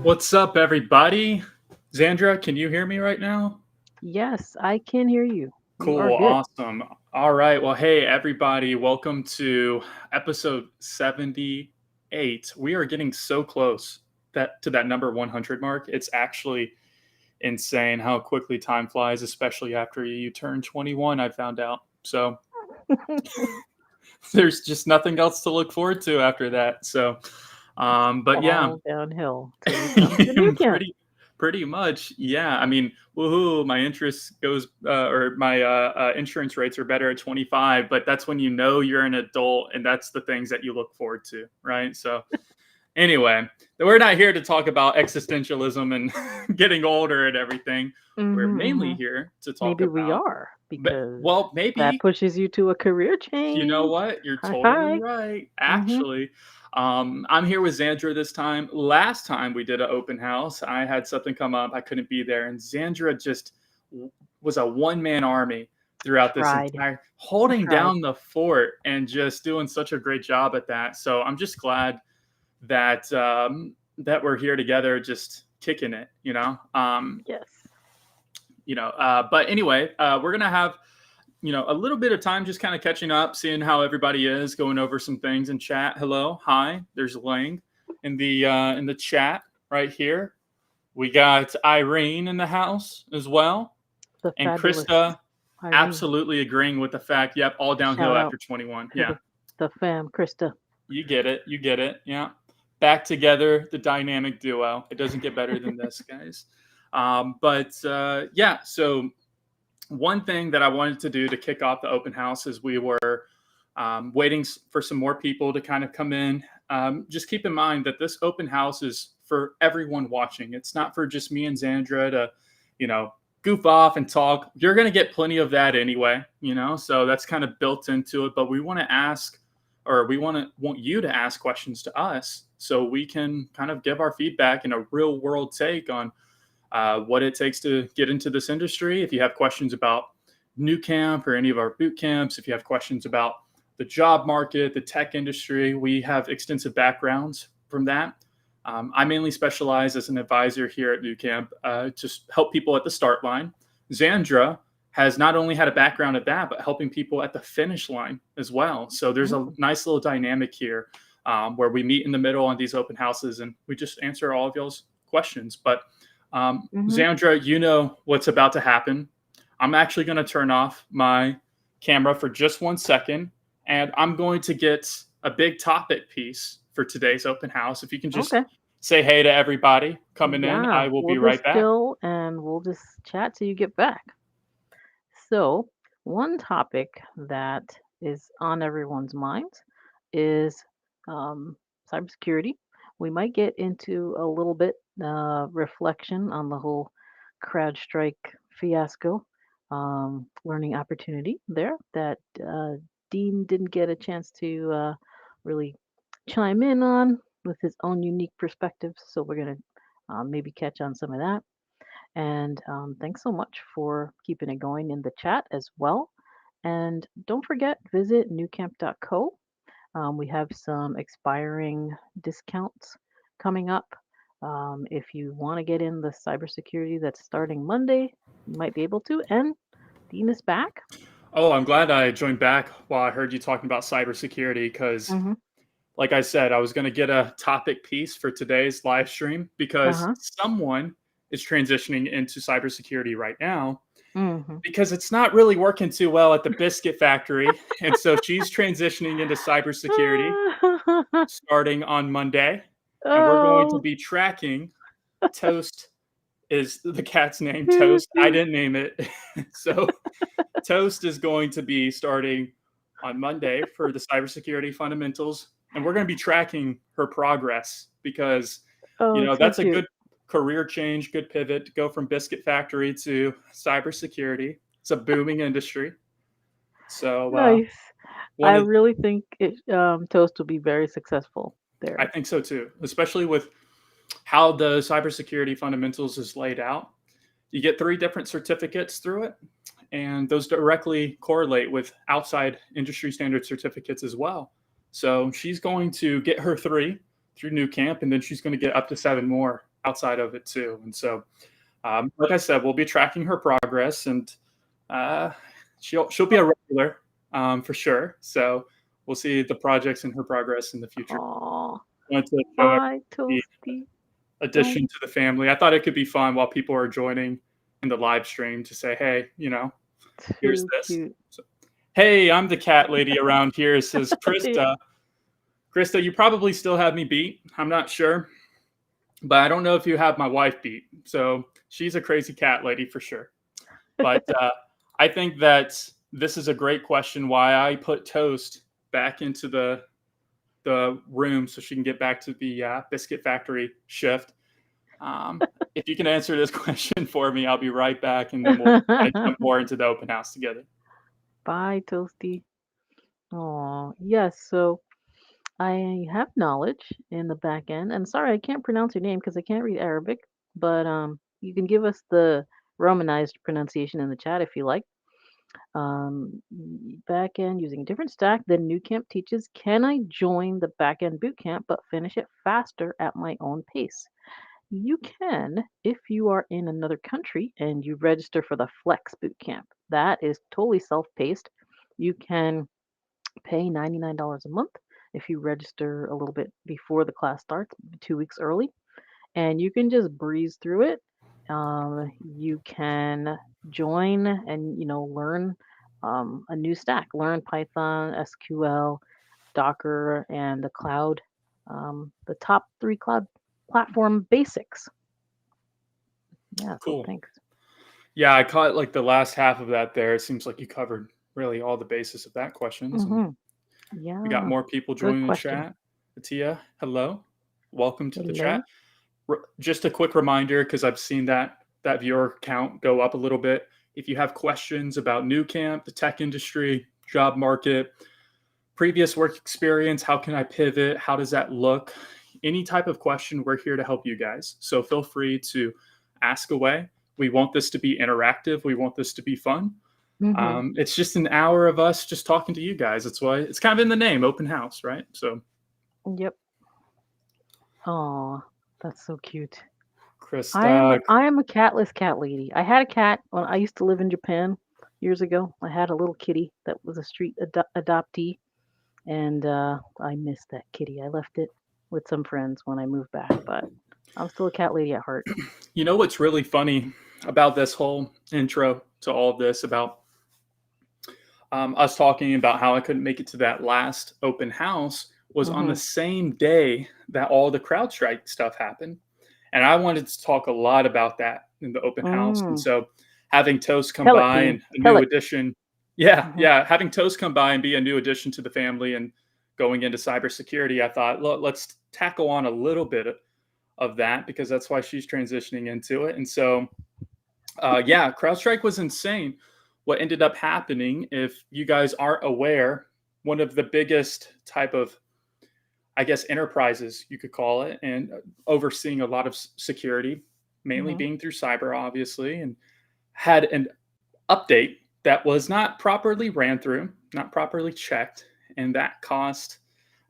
What's up, everybody? Zandra, can you hear me right now? Yes, I can hear you. You are Cool, good. awesome. All right, well, hey, everybody, welcome to episode 78. We are getting so close to that number 100 mark. It's actually insane how quickly time flies, especially after you turn 21, I found out. So there's just nothing else to look forward to after that. But yeah, All downhill till you come to new camp. pretty pretty much, yeah. I mean, woohoo, my interest goes or my insurance rates are better at 25, but that's when you know you're an adult and that's the things that you look forward to, right? So anyway, we're not here to talk about existentialism and getting older and everything. We're mainly Hmm. here to talk Maybe we about, are but because well, that maybe. pushes you to a career You know change. what? You're Hi, totally hi. right. Hmm. Actually, I'm here with Zandra this time. Last time we did an open house, I had something come up. I couldn't be there, and Zandra just was a one-man army throughout this Tried. entire, I holding tried. down the fort and just doing such a great job at that. So I'm just glad that we're here together, just kicking it. Yes. But anyway, we're gonna have a little bit of time just kind of catching up, seeing how everybody is, going over some things in chat. Hello, hi. There's Lang in the chat right here. We got Irene in the house as well, The and fabulous Krista Irene. absolutely agreeing with the fact. Yep, all downhill Shout out after 21. to Yeah, the fam, Krista. you get it. You get it. Yeah, back together, the dynamic duo. It doesn't get better than this, guys. But yeah, so one thing that I wanted to do to kick off the open house is we were waiting for some more people to kind of come in. Just keep in mind that this open house is for everyone watching. It's not for just me and Zandra to, you know, goof off and talk. You're going to get plenty of that anyway, so that's kind of built into it. But we want to ask, or want you to ask questions to us so we can kind of give our feedback and a real world take on what it takes to get into this industry. If you have questions about Nucamp or any of our boot camps, if you have questions about the job market, the tech industry, we have extensive backgrounds from that. I mainly specialize as an advisor here at Nucamp to help people at the start line. Zandra has not only had a background at that, but helping people at the finish line as well. So there's a Mm, nice little dynamic here where we meet in the middle on these open houses and we just answer all of y'all's questions. But mm-hmm. Zandra, you know what's about to happen. I'm actually going to turn off my camera for just 1 second, and I'm going to get a big topic piece for today's open house. If you can just Okay. say hey to everybody coming in, Yeah, I will we'll be right just back. chill and we'll just chat till you get back. So, one topic that is on everyone's minds is cybersecurity. We might get into a little bit reflection on the whole CrowdStrike fiasco, learning opportunity there that Dean didn't get a chance to really chime in on with his own unique perspectives. So, we're going to maybe catch on some of that. And thanks so much for keeping it going in the chat as well. And don't forget, visit nucamp.co. We have some expiring discounts coming up. If you want to get in the cybersecurity that's starting Monday, you might be able to. And Dean is back. Oh, I'm glad I joined back while I heard you talking about cybersecurity because, Hmm. like I said, I was going to get a topic piece for today's live stream because Uh-huh. someone is transitioning into cybersecurity right now Hmm. because it's not really working too well at the biscuit factory. And so she's transitioning into cybersecurity starting on Monday. And we're going to Oh. be tracking Toast is the cat's name, Toast. I didn't name it. So Toast is going to be starting on Monday for the cybersecurity fundamentals. And we're going to be tracking her progress because, Oh, it's so that's a cute. good career change, good pivot to go from biscuit factory to cybersecurity. It's a booming industry. So Nice. I wanted really think Toast will be very successful I there. think so too, especially with how the cybersecurity fundamentals is laid out. You get 3 different certificates through it, and those directly correlate with outside industry standard certificates as well. So she's going to get her 3 through Nucamp, and then she's going to get up to 7 more outside of it too. And so, like I said, we'll be tracking her progress, and uh, she'll be a regular for sure. So we'll see the projects and her progress in the future. Oh, I wanted to show bye, the Toasty. Don't. addition to the family. I thought it could be fun while people are joining in the live stream to say, hey, here's Too this. cute. So, hey, I'm the cat lady around here, says Krista. Krista, you probably still have me beat. I'm not sure, but I don't know if you have my wife beat. So she's a crazy cat lady for sure. But I think that this is a great question. Why I put Toast back into the room so she can get back to the biscuit factory shift. If you can answer this question for me, I'll be right back, and then we'll kind of jump more into the open house together. Bye, Toasty. Oh, yes. So I have knowledge in the back end, and sorry, I can't pronounce your name because I can't read Arabic, but you can give us the Romanized pronunciation in the chat if you like. Back end using a different stack than Nucamp teaches. Can I join the back end bootcamp but finish it faster at my own pace? You can if you are in another country and you register for the Flex Bootcamp. That is totally self-paced. You can pay $99 a month if you register a little bit before the class starts, 2 weeks early, and you can just breeze through it. You can join and learn a new stack, learn Python, SQL, Docker, and the cloud, the top 3 cloud platform basics. Yeah, so Cool. thanks. Yeah, I caught like the last half of that there. It seems like you covered really all the basis of that questions. And Yeah, we got more people good joining the question. chat. Atia, hello. Welcome to the Hello. chat. Just a quick reminder, because I've seen that viewer count go up a little bit. If you have questions about Nucamp, the tech industry, job market, previous work experience, how can I pivot? How does that look? Any type of question, we're here to help you guys. So feel free to ask away. We want this to be interactive. We want this to be fun. Mm-hmm. It's just an hour of us just talking to you guys. That's why it's kind of in the name, open house, right? So, Yep. Oh, that's so cute. Krista, I am a catless cat lady. I had a cat when I used to live in Japan years ago. I had a little kitty that was a street adoptee, and I missed that kitty. I left it with some friends when I moved back, but I'm still a cat lady at heart. you know what's really funny about this whole intro to all of this about us talking about how I couldn't make it to that last open house was on the Mm-hmm. same day that all the CrowdStrike stuff happened. And I wanted to talk a lot about that in the open house. And Mm. so having Toast come Tell it, by Dean. and a Tell new it. addition. Yeah, Mm-hmm. yeah. Having Toast come by and be a new addition to the family and going into cybersecurity, I thought, let's tackle on a little bit of that because that's why she's transitioning into it. And so yeah, CrowdStrike was insane. What ended up happening, if you guys aren't aware, one of the biggest type of, I guess, enterprises you could call it, and overseeing a lot of security, mainly Mm-hmm. being through cyber, obviously, and had an update that was not properly ran through, not properly checked, and that cost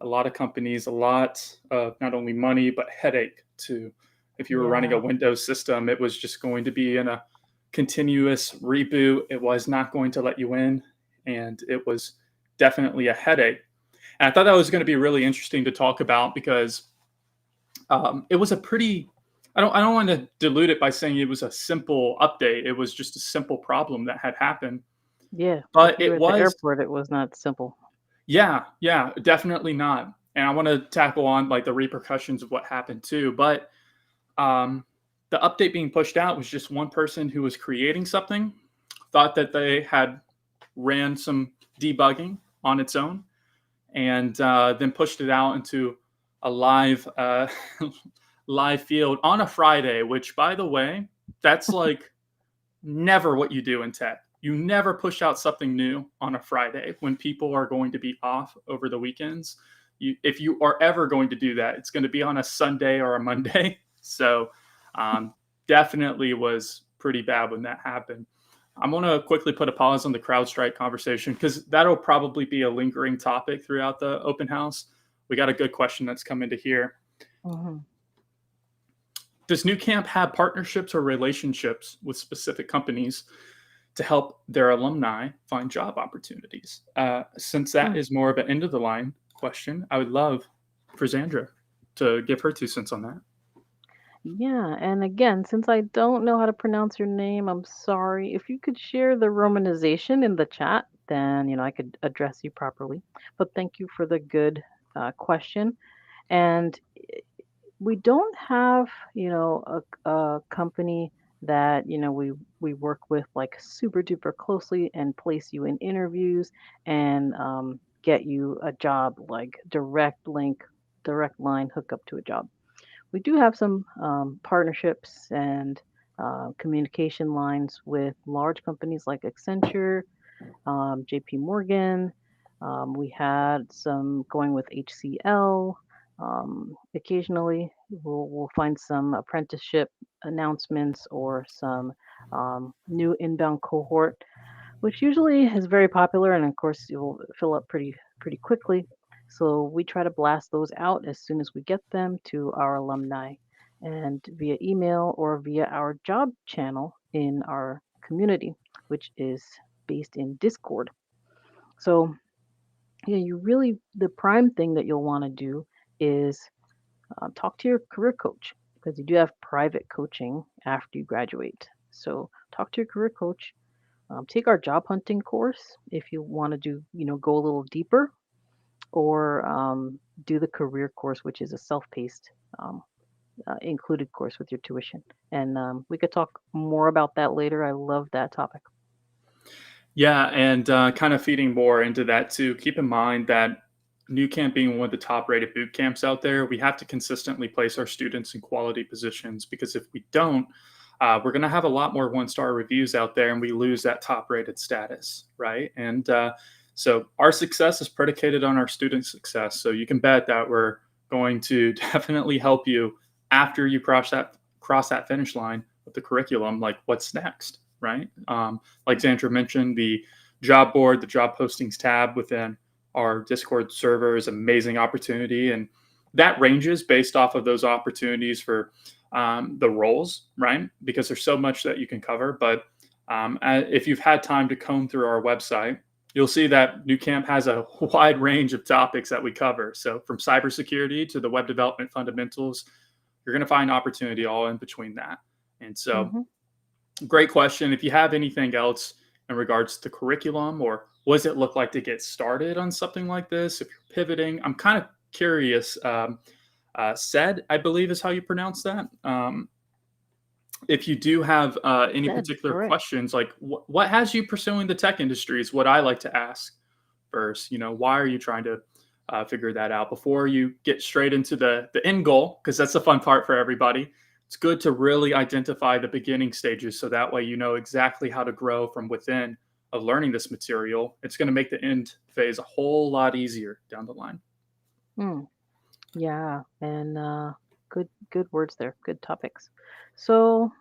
a lot of companies a lot of not only money but headache to. If you were running a Yeah. Windows system, it was just going to be in a continuous reboot. It was not going to let you in, and it was definitely a headache. And I thought that was going to be really interesting to talk about because it was a pretty. I don't want to dilute it by saying it was a simple update. It was just a simple problem that had happened, Yeah. If but you were it at the was. airport, it was not simple. Yeah, definitely not. And I want to tackle on like the repercussions of what happened too. But um, the update being pushed out was just one person who was creating something, thought that they had ran some debugging on its own, and then pushed it out into a live live field on a Friday. Which, by the way, that's like never what you do in tech. You never push out something new on a Friday when people are going to be off over the weekends. If you are ever going to do that, it's going to be on a Sunday or a Monday. So definitely was pretty bad when that happened. I'm going to quickly put a pause on the CrowdStrike conversation because that'll probably be a lingering topic throughout the open house. We got a good question that's come into here. Mm-hmm. Does Nucamp have partnerships or relationships with specific companies to help their alumni find job opportunities? Since that Hmm. is more of an end of the line question, I would love for Zandra to give her 2 cents on that. Yeah, and again, since I don't know how to pronounce your name, I'm sorry. If you could share the romanization in the chat, then I could address you properly. But thank you for the good question. And we don't have, a company that we work with like super duper closely and place you in interviews and get you a job like direct line hook up to a job. We do have some partnerships and communication lines with large companies like Accenture, JP Morgan. We had some going with HCL. Occasionally, we'll find some apprenticeship announcements or some new inbound cohort, which usually is very popular, and of course, it will fill up pretty quickly. So we try to blast those out as soon as we get them to our alumni, and via email or via our job channel in our community, which is based in Discord. So yeah, you really the prime thing that you'll want to do is talk to your career coach because you do have private coaching after you graduate. So talk to your career coach. Take our job hunting course if you want to do, go a little deeper, or do the career course, which is a self-paced included course with your tuition. And we could talk more about that later. I love that topic. Yeah, and kind of feeding more into that too. Keep in mind that Nucamp being one of the top rated boot camps out there, we have to consistently place our students in quality positions because if we don't, we're going to have a lot more 1-star reviews out there and we lose that top rated status, right? And so our success is predicated on our student success. So you can bet that we're going to definitely help you after you cross that finish line with the curriculum, like what's next, right? Like Sandra mentioned, the job board, the job postings tab within our Discord server is an amazing opportunity. And that ranges based off of those opportunities for the roles, right? Because there's so much that you can cover. But if you've had time to comb through our website, you'll see that Nucamp has a wide range of topics that we cover. So from cybersecurity to the web development fundamentals, you're going to find opportunity all in between that. And so Hmm. great question. If you have anything else in regards to curriculum or what does it look like to get started on something like this? If you're pivoting, I'm kind of curious. Said, I believe is how you pronounce that. If you do have any Said particular correct. questions, like what has you pursuing the tech industry is what I like to ask first. Why are you trying to figure that out before you get straight into the end goal? Because that's the fun part for everybody. It's good to really identify the beginning stages so that way you know exactly how to grow from within of learning this material. It's going to make the end phase a whole lot easier down the line. Mm, yeah, and good words there. Good topics. So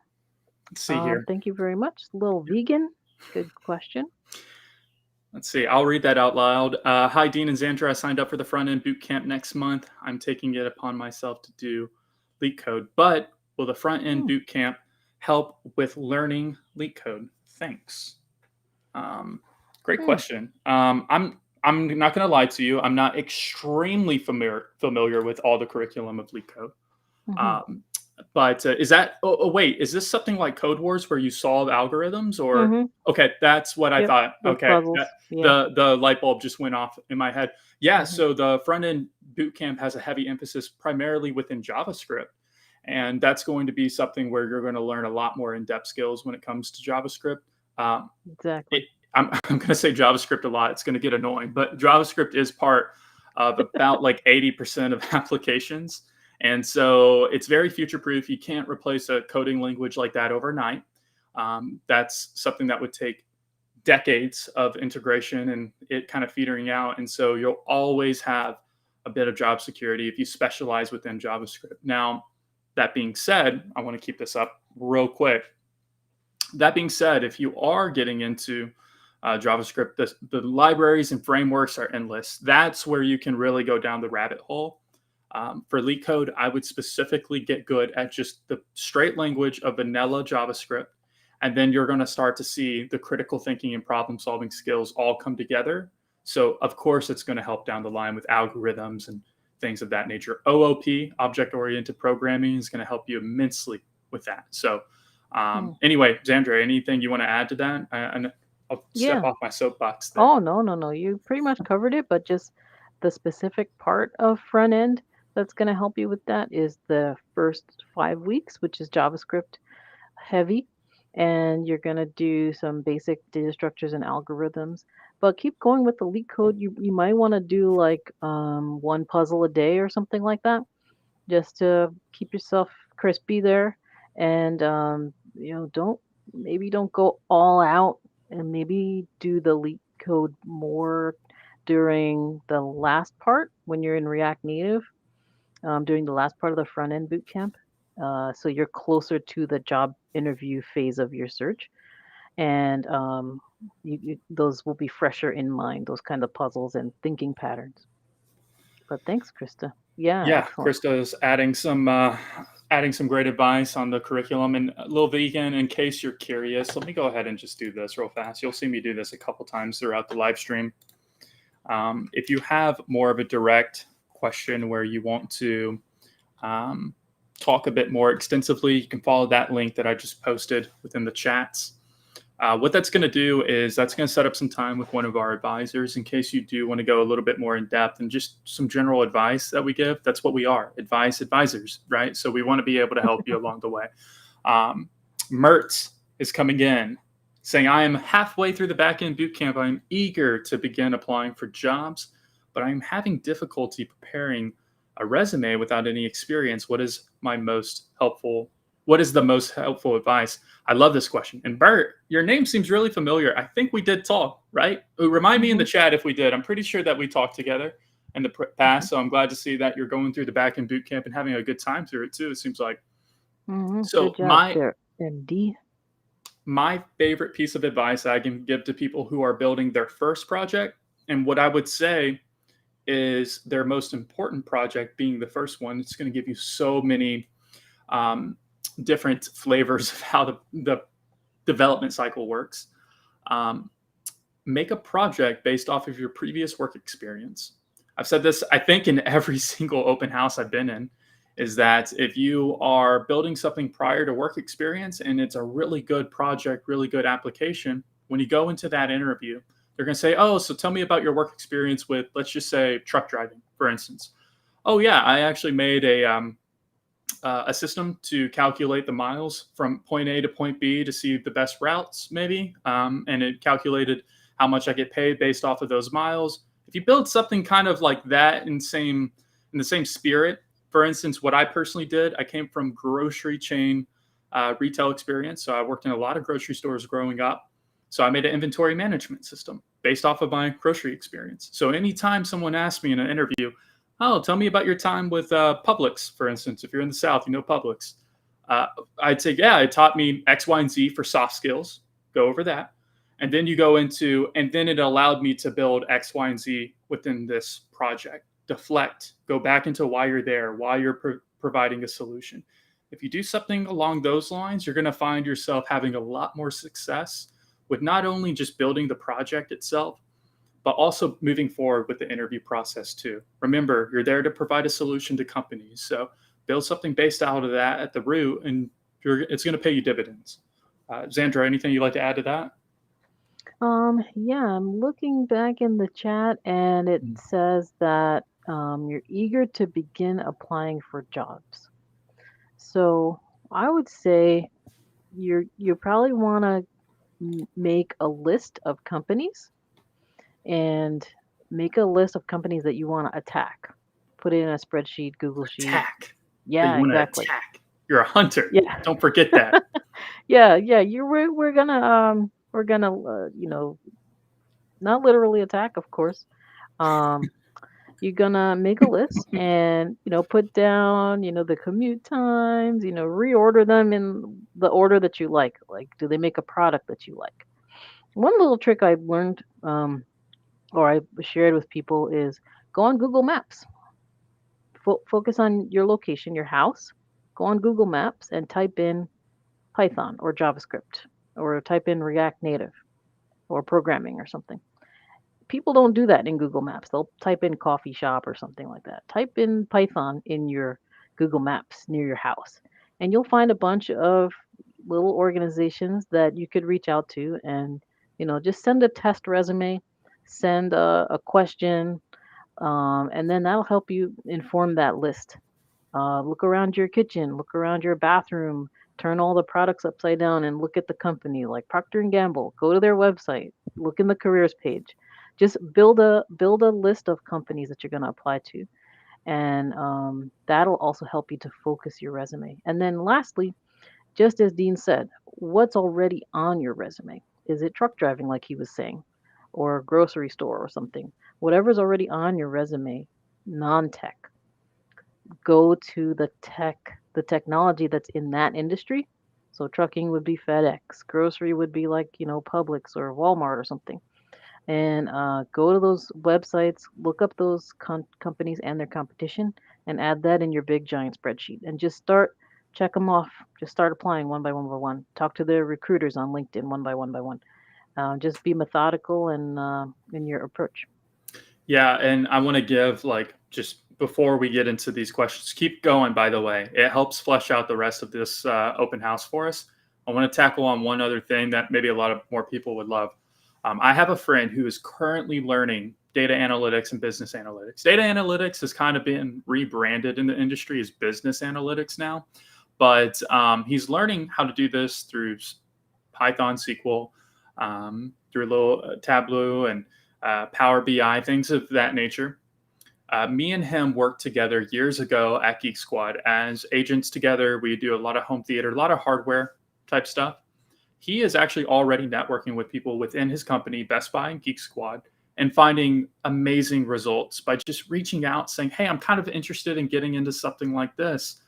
Let's see here. thank you very much. Little vegan. Good question. Let's see. I'll read that out loud. Hi, Dean and Xandra. I signed up for the front end boot camp next month. I'm taking it upon myself to do leak code, but will the front end Hmm. boot camp help with learning leak code? Thanks. Um, Great Hmm. question. I'm not going to lie to you. I'm not extremely familiar with all the curriculum of leak code. Hmm. Um, but is that? Wait, is this something like Code Wars where you solve algorithms? Or Hmm. okay, that's what I Yep. thought. Those Okay, puzzles. Yeah. the light bulb just went off in my head. Yeah, Hmm. so the front end bootcamp has a heavy emphasis primarily within JavaScript, and that's going to be something where you're going to learn a lot more in-depth skills when it comes to JavaScript. Um, it, Exactly. I'm going to say JavaScript a lot. It's going to get annoying, but JavaScript is part of about like 80% of applications. And so it's very future proof. You can't replace a coding language like that overnight. That's something that would take decades of integration and it kind of feedering out. And so you'll always have a bit of job security if you specialize within JavaScript. Now, that being said, I want to keep this up real quick. That being said, if you are getting into JavaScript, the libraries and frameworks are endless. That's where you can really go down the rabbit hole. For leak code, I would specifically get good at just the straight language of vanilla JavaScript. And then you're going to start to see the critical thinking and problem solving skills all come together. So, of course, it's going to help down the line with algorithms and things of that nature. OOP, object oriented programming, is going to help you immensely with that. So, Hmm. anyway, Xandra, anything you want to add to that? And I'll step Yeah. off my soapbox there. Oh, no, no, no. You pretty much covered it, but just the specific part of front end that's going to help you with that is the first 5 weeks, which is JavaScript heavy. And you're going to do some basic data structures and algorithms. But keep going with the leak code. You might want to do like one puzzle a day or something like that, just to keep yourself crispy there. And don't maybe don't go all out, and maybe do the leak code more during the last part when you're in React Native, during the last part of the front end boot camp. So you're closer to the job interview phase of your search, and those will be fresher in mind, those kind of puzzles and thinking patterns. But thanks, Krista. Yeah, Yeah, excellent. Krista is adding some great advice on the curriculum. And a little vegan, in case you're curious, let me go ahead and just do this real fast. You'll see me do this a couple times throughout the live stream. If you have more of a direct question where you want to um, talk a bit more extensively, you can follow that link that I just posted within the chats. What that's going to do is that's going to set up some time with one of our advisors in case you do want to go a little bit more in depth and just some general advice that we give. That's what we are, advisors, right? So we want to be able to help you along the way. Um, Mert is coming in saying, I am halfway through the backend bootcamp. I'm eager to begin applying for jobs, but I'm having difficulty preparing a resume without any experience. What is the most helpful advice? I love this question. And Bert, your name seems really familiar. I think we did talk, right? Remind me in Hmm. the chat if we did. I'm pretty sure that we talked together in the Hmm. past. So I'm glad to see that you're going through the back end boot camp and having a good time through it too, it seems like. Hmm. Good So job there, MD. my favorite piece of advice I can give to people who are building their first project, and what I would say is their most important project being the first one. It's going to give you so many um, different flavors of how the development cycle works. Um, Make a project based off of your previous work experience. I've said this, I think, in every single open house I've been in, is that if you are building something prior to work experience and it's a really good project, really good application, when you go into that interview, they're going to say, oh, so tell me about your work experience with, let's just say, truck driving, for instance. Oh, yeah, I actually made a system to calculate the miles from point A to point B to see the best routes, maybe. And it calculated how much I get paid based off of those miles. If you build something kind of like that in the same spirit, for instance, what I personally did, I came from grocery chain retail experience. So I worked in a lot of grocery stores growing up. So I made an inventory management system based off of my grocery experience. So anytime someone asked me in an interview, oh, tell me about your time with Publix, for instance. If you're in the South, you know Publix. Uh, I'd say, yeah, it taught me X, Y, and Z for soft skills. Go over that. And then and then it allowed me to build X, Y, and Z within this project. Deflect, go back into why you're there, why you're providing a solution. If you do something along those lines, you're going to find yourself having a lot more success with not only just building the project itself, but also moving forward with the interview process too. Remember, you're there to provide a solution to companies. So build something based out of that at the root, and it's going to pay you dividends. Xandra, anything you'd like to add to that? Yeah, I'm looking back in the chat, and it says that you're eager to begin applying for jobs. So I would say you probably want to make a list of companies, and make a list of companies that you want to attack. Put it in a spreadsheet, Google Sheet. Attack. That Yeah, you want to exactly. attack. You're a hunter. Yeah, Don't forget that. yeah, yeah. We're gonna not literally attack, of course. Um, you're gonna make a list, and put down the commute times. Reorder them in the order that you like. Like, do they make a product that you like? One little trick I've learned, or I shared with people, is go on Google Maps. focus on your location, your house. Go on Google Maps and type in Python or JavaScript, or type in React Native or programming or something. People don't do that in Google Maps. They'll type in coffee shop or something like that. Type in Python in your Google Maps near your house, and you'll find a bunch of little organizations that you could reach out to, and just send a test resume, send a question, and then that'll help you inform that list. Look around your kitchen, look around your bathroom, turn all the products upside down and look at the company like Procter and Gamble. Go to their website, look in the careers page. Just build a list of companies that you're going to apply to, and that'll also help you to focus your resume. And then lastly, just as Dean said, what's already on your resume? Is it truck driving, like he was saying, or a grocery store or something? Whatever's already on your resume, non-tech, go to the technology that's in that industry. So trucking would be FedEx, grocery would be like, Publix or Walmart or something. And go to those websites, look up those companies and their competition, and add that in your big giant spreadsheet. And just check them off. Just start applying one by one by one. Talk to the recruiters on LinkedIn one by one by one. Just be methodical in your approach. Yeah, and I want to give like just before we get into these questions, keep going. By the way, it helps flesh out the rest of this open house for us. I want to tackle on one other thing that maybe a lot of more people would love. I have a friend who is currently learning data analytics and business analytics. Data analytics has kind of been rebranded in the industry as business analytics now, but he's learning how to do this through Python, SQL, through a little Tableau and Power BI, things of that nature. Me and him worked together years ago at Geek Squad as agents together. We do a lot of home theater, a lot of hardware type stuff. He is actually already networking with people within his company, Best Buy and Geek Squad, and finding amazing results by just reaching out saying, hey, I'm kind of interested in getting into something like this.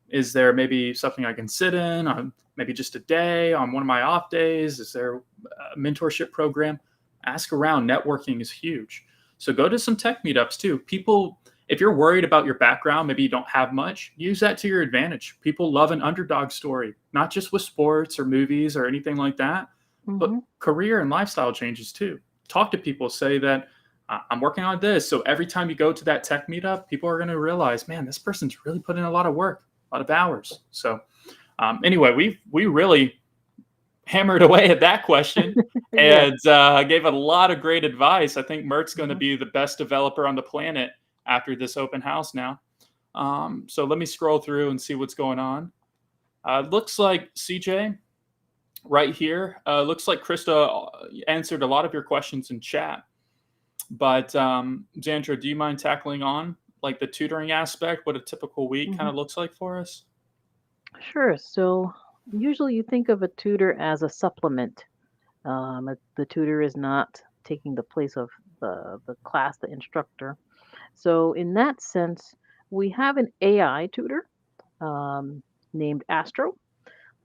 Is there maybe something I can sit in on maybe just a day on one of my off days? Is there a mentorship program? Ask around. Networking is huge. So go to some tech meetups too. People, if you're worried about your background, maybe you don't have much, use that to your advantage. People love an underdog story, not just with sports or movies or anything like that, but career and lifestyle changes too. Talk to people, say that I'm working on this. So every time you go to that tech meetup, people are going to realize, man, this person's really put in a lot of work, a lot of hours. So anyway, we really hammered away at that question Yes. and gave a lot of great advice. I think Mert's going to be the best developer on the planet after this open house now. So let me scroll through and see what's going on. Looks like CJ right here. Looks like Krista answered a lot of your questions in chat. But Xandra, do you mind tackling on like the tutoring aspect, what a typical week kind of looks like for us? Sure. So usually you think of a tutor as a supplement. The tutor is not taking the place of the class, the instructor. So in that sense, we have an AI tutor named Astro.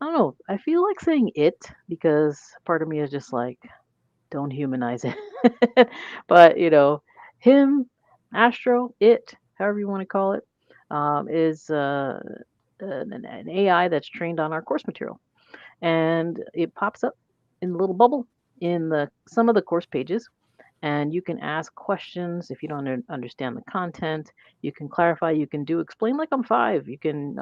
I don't know. I feel like saying it because part of me is just like, don't humanize it. But him, Astro, it, however you want to call it, is an AI that's trained on our course material, and it pops up in the little bubble in the some of the course pages, and you can ask questions if you don't understand the content. You can clarify. You can explain like I'm five. You can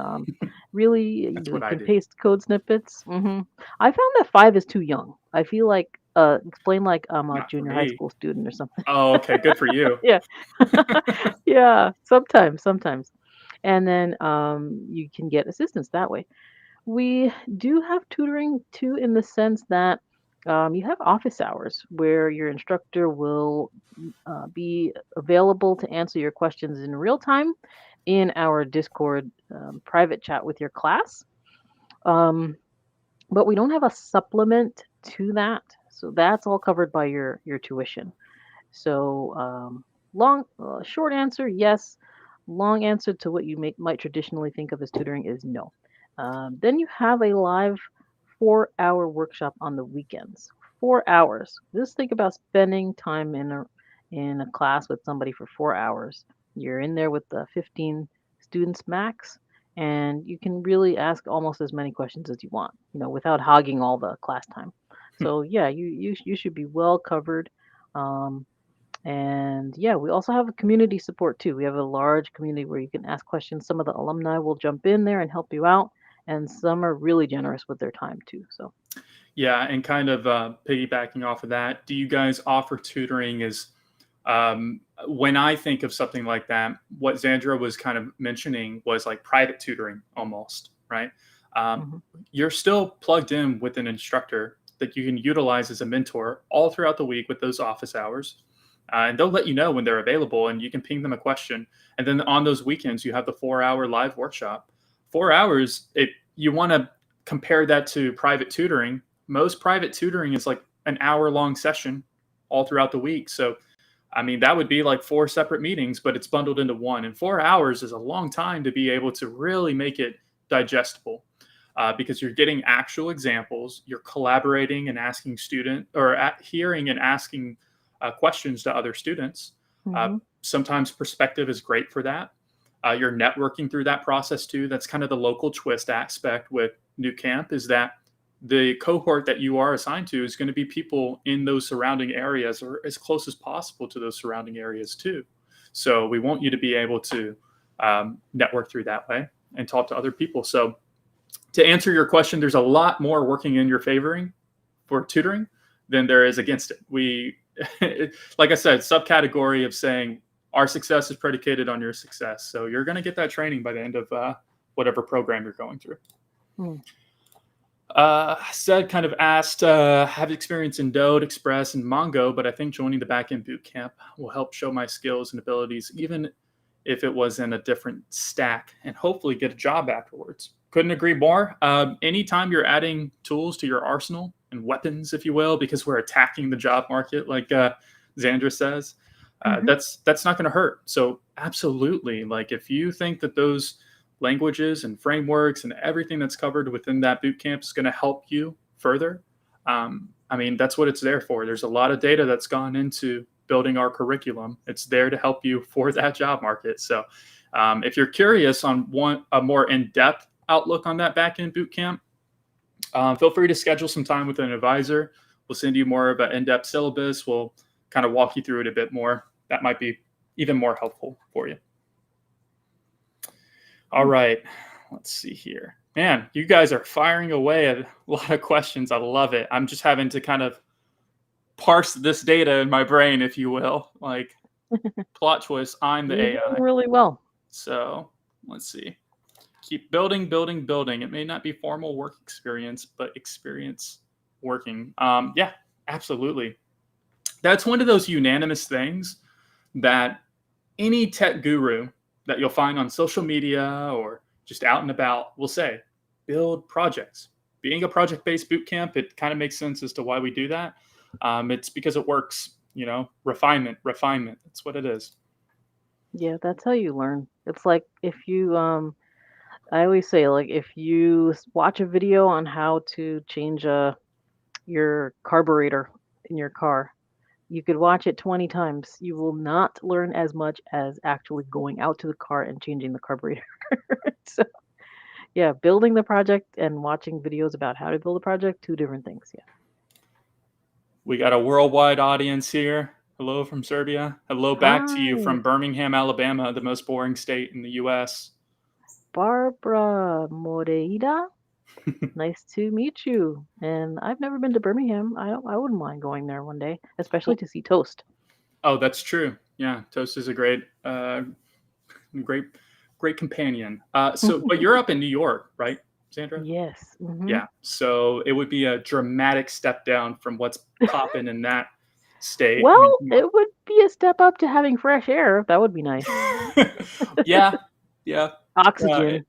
really That's you what I can do. paste code snippets. I found that five is too young. I feel like explain like I'm a Not for junior high me. school student or something. Oh, okay. Good for you. Yeah, yeah. Sometimes, and then you can get assistance that way. We do have tutoring too, in the sense that you have office hours where your instructor will be available to answer your questions in real time in our Discord private chat with your class. Um, but we don't have a supplement to that, so that's all covered by your tuition. So short answer, yes. Long answer to what you might traditionally think of as tutoring is no. Then you have a live 4-hour workshop on the weekends. 4 hours. Just think about spending time in a class with somebody for 4 hours. You're in there with the 15 students max, and you can really ask almost as many questions as you want, without hogging all the class time. So yeah, you should be well covered. Um, and yeah, we also have a community support too. We have a large community where you can ask questions. Some of the alumni will jump in there and help you out, and some are really generous with their time too. So Yeah, and kind of piggybacking off of that, do you guys offer tutoring? When I think of something like that, what Zandra was kind of mentioning was like private tutoring almost, right? Um, mhm, you're still plugged in with an instructor that you can utilize as a mentor all throughout the week with those office hours. And they'll let you know when they're available and you can ping them a question. And then on those weekends, you have the 4 hour live workshop. 4 hours, if you want to compare that to private tutoring, most private tutoring is like an hour long session all throughout the week. So I mean, that would be like four separate meetings, but it's bundled into one. And 4 hours is a long time to be able to really make it digestible because you're getting actual examples, you're collaborating and asking hearing and asking questions to other students. Uh, mhm, sometimes perspective is great for that. You're networking through that process too. That's kind of the local twist aspect with Nucamp is that the cohort that you are assigned to is going to be people in those surrounding areas or as close as possible to those surrounding areas too. So we want you to be able to network through that way and talk to other people. So to answer your question, there's a lot more working in your favoring for tutoring than there is against it. Like I said, subcategory of saying our success is predicated on your success. So you're going to get that training by the end of whatever program you're going through. mm, Said kind of asked, have experience in Dode, Express, and Mongo, but I think joining the backend bootcamp will help show my skills and abilities, even if it was in a different stack, and hopefully get a job afterwards. Couldn't agree more. Anytime you're adding tools to your arsenal and weapons, if you will, because we're attacking the job market, like Xandra says, mhm. that's not going to hurt. So absolutely, like if you think that those languages and frameworks and everything that's covered within that bootcamp is going to help you further. I mean, that's what it's there for. There's a lot of data that's gone into building our curriculum. It's there to help you for that job market. So if you're curious on a more in-depth outlook on that backend bootcamp, feel free to schedule some time with an advisor. We'll send you more of an in-depth syllabus. We'll kind of walk you through it a bit more. That might be even more helpful for you. All right, let's see here. Man, you guys are firing away at a lot of questions. I love it. I'm just having to kind of parse this data in my brain, if you will. Like, plot twist, I'm the You're doing AI. really well. So let's see. Keep building, building, building. It may not be formal work experience, but experience working. Yeah, absolutely. That's one of those unanimous things that any tech guru that you'll find on social media or just out and about will say, build projects. Being a project-based bootcamp, it kind of makes sense as to why we do that. It's because it works, refinement. That's what it is. Yeah, that's how you learn. It's like if you I always say, like, if you watch a video on how to change your carburetor in your car, you could watch it 20 times. You will not learn as much as actually going out to the car and changing the carburetor. So, yeah, building the project and watching videos about how to build a project, two different things. Yeah. We got a worldwide audience here. Hello from Serbia. Hello back to you Hi, from Birmingham, Alabama, the most boring state in the US. Barbara Moreira. Nice to meet you. And I've never been to Birmingham. I wouldn't mind going there one day, especially to see Toast. Oh, that's true. Yeah, Toast is a great, great companion. But you're up in New York, right, Sandra? Yes. Yeah. So it would be a dramatic step down from what's popping in that state. I mean, Well, it would be a step up to having fresh air. That would be nice. yeah, yeah. Uh, Oxygen.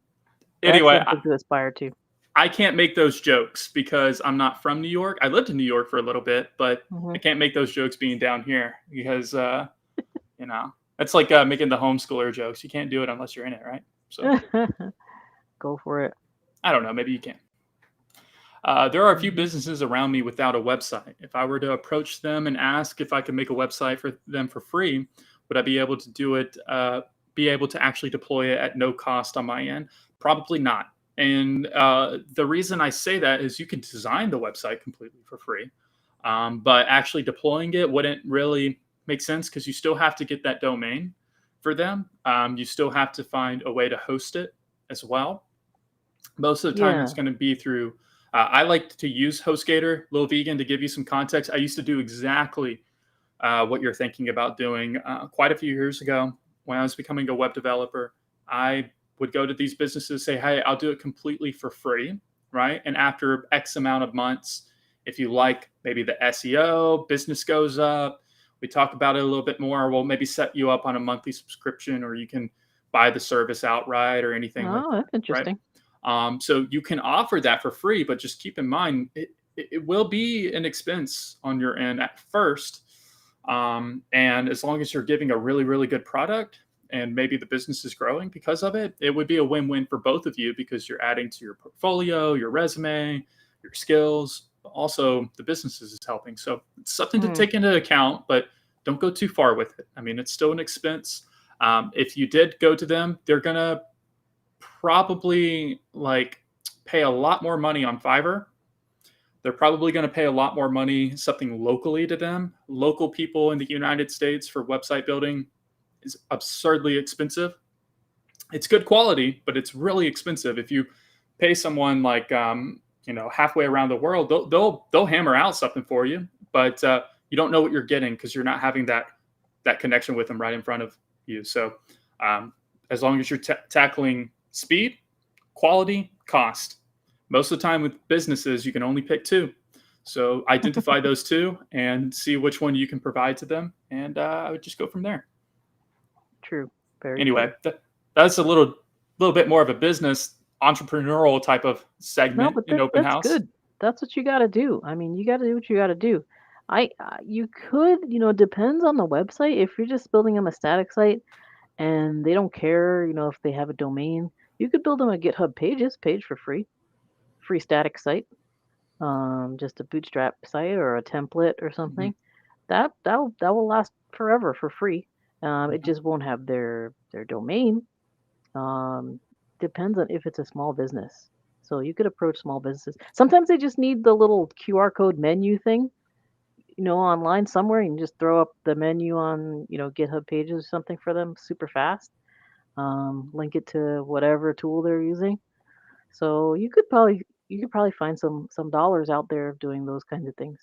That's anyway, something to aspire to. I can't make those jokes because I'm not from New York. I lived in New York for a little bit, but I Mhm. can't make those jokes being down here because it's like making the homeschooler jokes. You can't do it unless you're in it, right? So Go for it. I don't know. Maybe you can. There are a few Mhm. businesses around me without a website. If I were to approach them and ask if I could make a website for them for free, would I be able to do it be able to actually deploy it at no cost on my end? Probably not. And the reason I say that is you can design the website completely for free, but actually deploying it wouldn't really make sense because you still have to get that domain for them. You still have to find a way to host it as well. Most of the time, it's Yeah. going to be through. I like to use HostGator, Lil Vegan, to give you some context. I used to do exactly what you're thinking about doing quite a few years ago when I was becoming a web developer. I would go to these businesses, say, hey, I'll do it completely for free, right? And after X amount of months, if you like maybe the SEO, business goes up, we talk about it a little bit more, we'll maybe set you up on a monthly subscription, or you can buy the service outright or anything like Oh, that, that's right? interesting. So you can offer that for free, but just keep in mind it will be an expense on your end at first. And as long as you're giving a really, really good product and maybe the business is growing because of it, it would be a win-win for both of you because you're adding to your portfolio, your resume, your skills. Also, the business is helping. So it's something to Hmm. take into account, but don't go too far with it. I mean, it's still an expense. If you did go to them, they're going to probably like pay a lot more money on Fiverr. They're probably going to pay a lot more money something locally to them. Local people in the United States for website building is absurdly expensive. It's good quality, but it's really expensive. If you pay someone like halfway around the world, they'll hammer out something for you, but you don't know what you're getting because you're not having that connection with them right in front of you. So um, as long as you're tackling speed, quality, cost. Most of the time with businesses, you can only pick two. So identify those two and see which one you can provide to them, and I would just go from there. True. Very Anyway, true. that's a little bit more of a business entrepreneurial type of No, segment but in Open that's House. good. That's what you got to do. I mean, you got to do what you got to do. You could, it depends on the website. If you're just building them a static site and they don't care, if they have a domain, you could build them a GitHub Pages page for free, free static site, just a bootstrap site or a template or Mhm. something. That will last forever for free. It Mhm. just won't have their domain. Um, Depends on if it's a small business. So you could approach small businesses. Sometimes they just need the little QR code menu thing, online somewhere. You can just throw up the menu on, GitHub Pages or something for them super fast. Link it to whatever tool they're using. So you could probably find some dollars out there doing those kinds of things.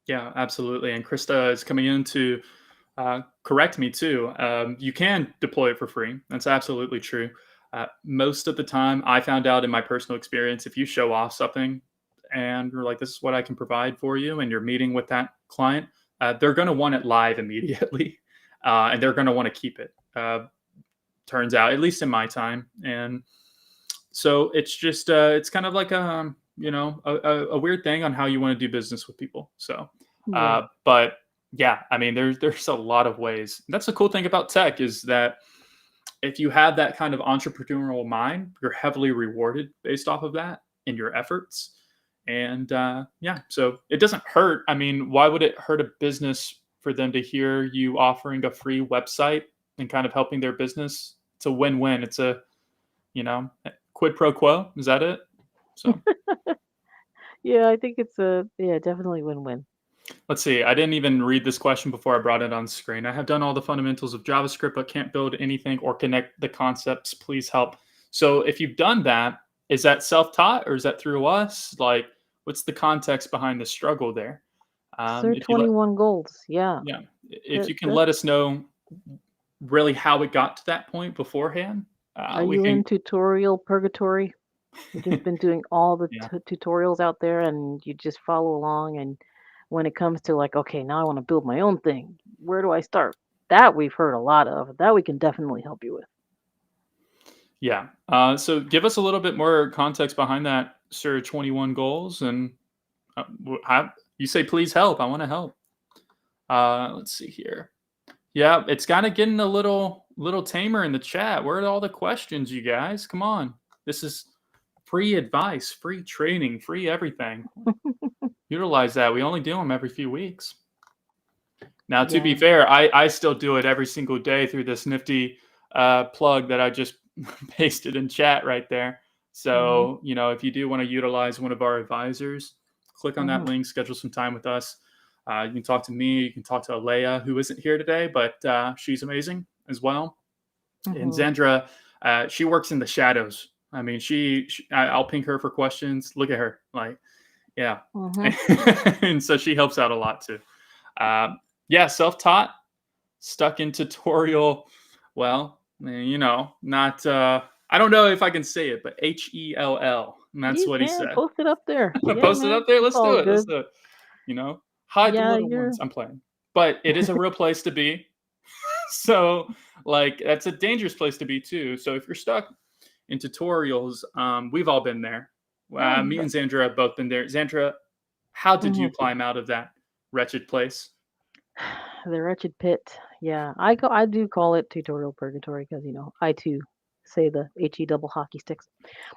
Yeah, absolutely. And Krista is coming in to correct me too. You can deploy it for free. That's absolutely true. Most of the time, I found out in my personal experience, if you show off something and you're like, "This is what I can provide for you," and you're meeting with that client, they're going to want it live immediately, and they're going to want to keep it. Turns out, at least in my time, and so it's just it's kind of like a weird thing on how you want to do business with people. So, Right. but yeah, I mean there's a lot of ways. That's the cool thing about tech is that if you have that kind of entrepreneurial mind, you're heavily rewarded based off of that in your efforts. And yeah, so it doesn't hurt. I mean, why would it hurt a business for them to hear you offering a free website and kind of helping their business? It's a win-win. It's a quid pro quo. Is that it? So Yeah, I think it's definitely win-win. let's see. I didn't even read this question before I brought it on screen. I have done all the fundamentals of JavaScript, but can't build anything or connect the concepts. Please help. So if you've done that, is that self-taught or is that through us? Like, what's the context behind the struggle there? Sir If you let, 21 goals. Yeah. yeah, if That you can that let us know really how it got to that point beforehand, Are we you can. in tutorial purgatory? You've just been doing all the Yeah. tutorials out there and you just follow along, and when it comes to like, okay, now I want to build my own thing. Where do I start? That we've heard a lot of. That we can definitely help you with. Yeah. So give us a little bit more context behind that, Sir 21 goals. And you say, please help. I want to help. Let's see here. Yeah, it's kind of getting a little tamer in the chat. Where are all the questions, you guys? Come on. This is free advice, free training, free everything. Utilize that. We only do them every few weeks. Now, to be Yeah. fair, I still do it every single day through this nifty plug that I just pasted in chat right there. Mm-hmm. So, if you do want to utilize one of our advisors, click on that Mm-hmm. link, schedule some time with us. You can talk to me. You can talk to Alea, who isn't here today, but she's amazing as well. And Mm-hmm. Zandra, she works in the shadows. I mean, I'll ping her for questions. Look at her, like, yeah, Mm-hmm. and so she helps out a lot too. Uh, yeah, self-taught, stuck in tutorial. Well, not. I don't know if I can say it, but HELL. And that's You what he can said. post it up there. Yeah, Post it up man. there. It's Let's do all it. Let's good. do it. Hide the Yeah, little ones. I'm playing, but it is a real place to be. So, like, that's a dangerous place to be too. So if you're stuck in tutorials, we've all been there. Oh, Me and Zandra have both been there. Zandra, how did you mhm. climb out of that wretched place? The wretched pit. Yeah, I do call it tutorial purgatory because I too say the he double hockey sticks.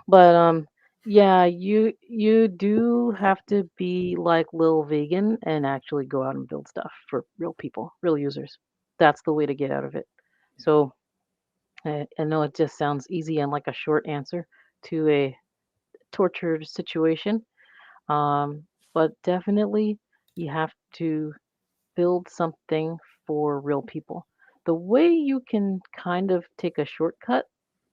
But yeah, you do have to be like Lil Vegan and actually go out and build stuff for real people, real users. That's the way to get out of it. So I know it just sounds easy and like a short answer to a tortured situation. Um, but definitely you have to build something for real people. The way you can kind of take a shortcut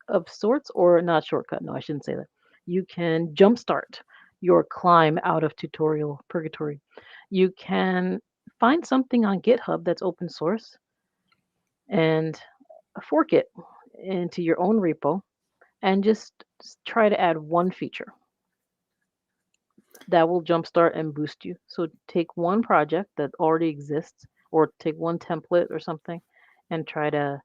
of sorts, or not shortcut, no, I shouldn't say that. You can jumpstart your climb out of tutorial purgatory. You can find something on GitHub that's open source and fork it into your own repo and just try to add one feature that will jumpstart and boost you. So take one project that already exists or take one template or something and try to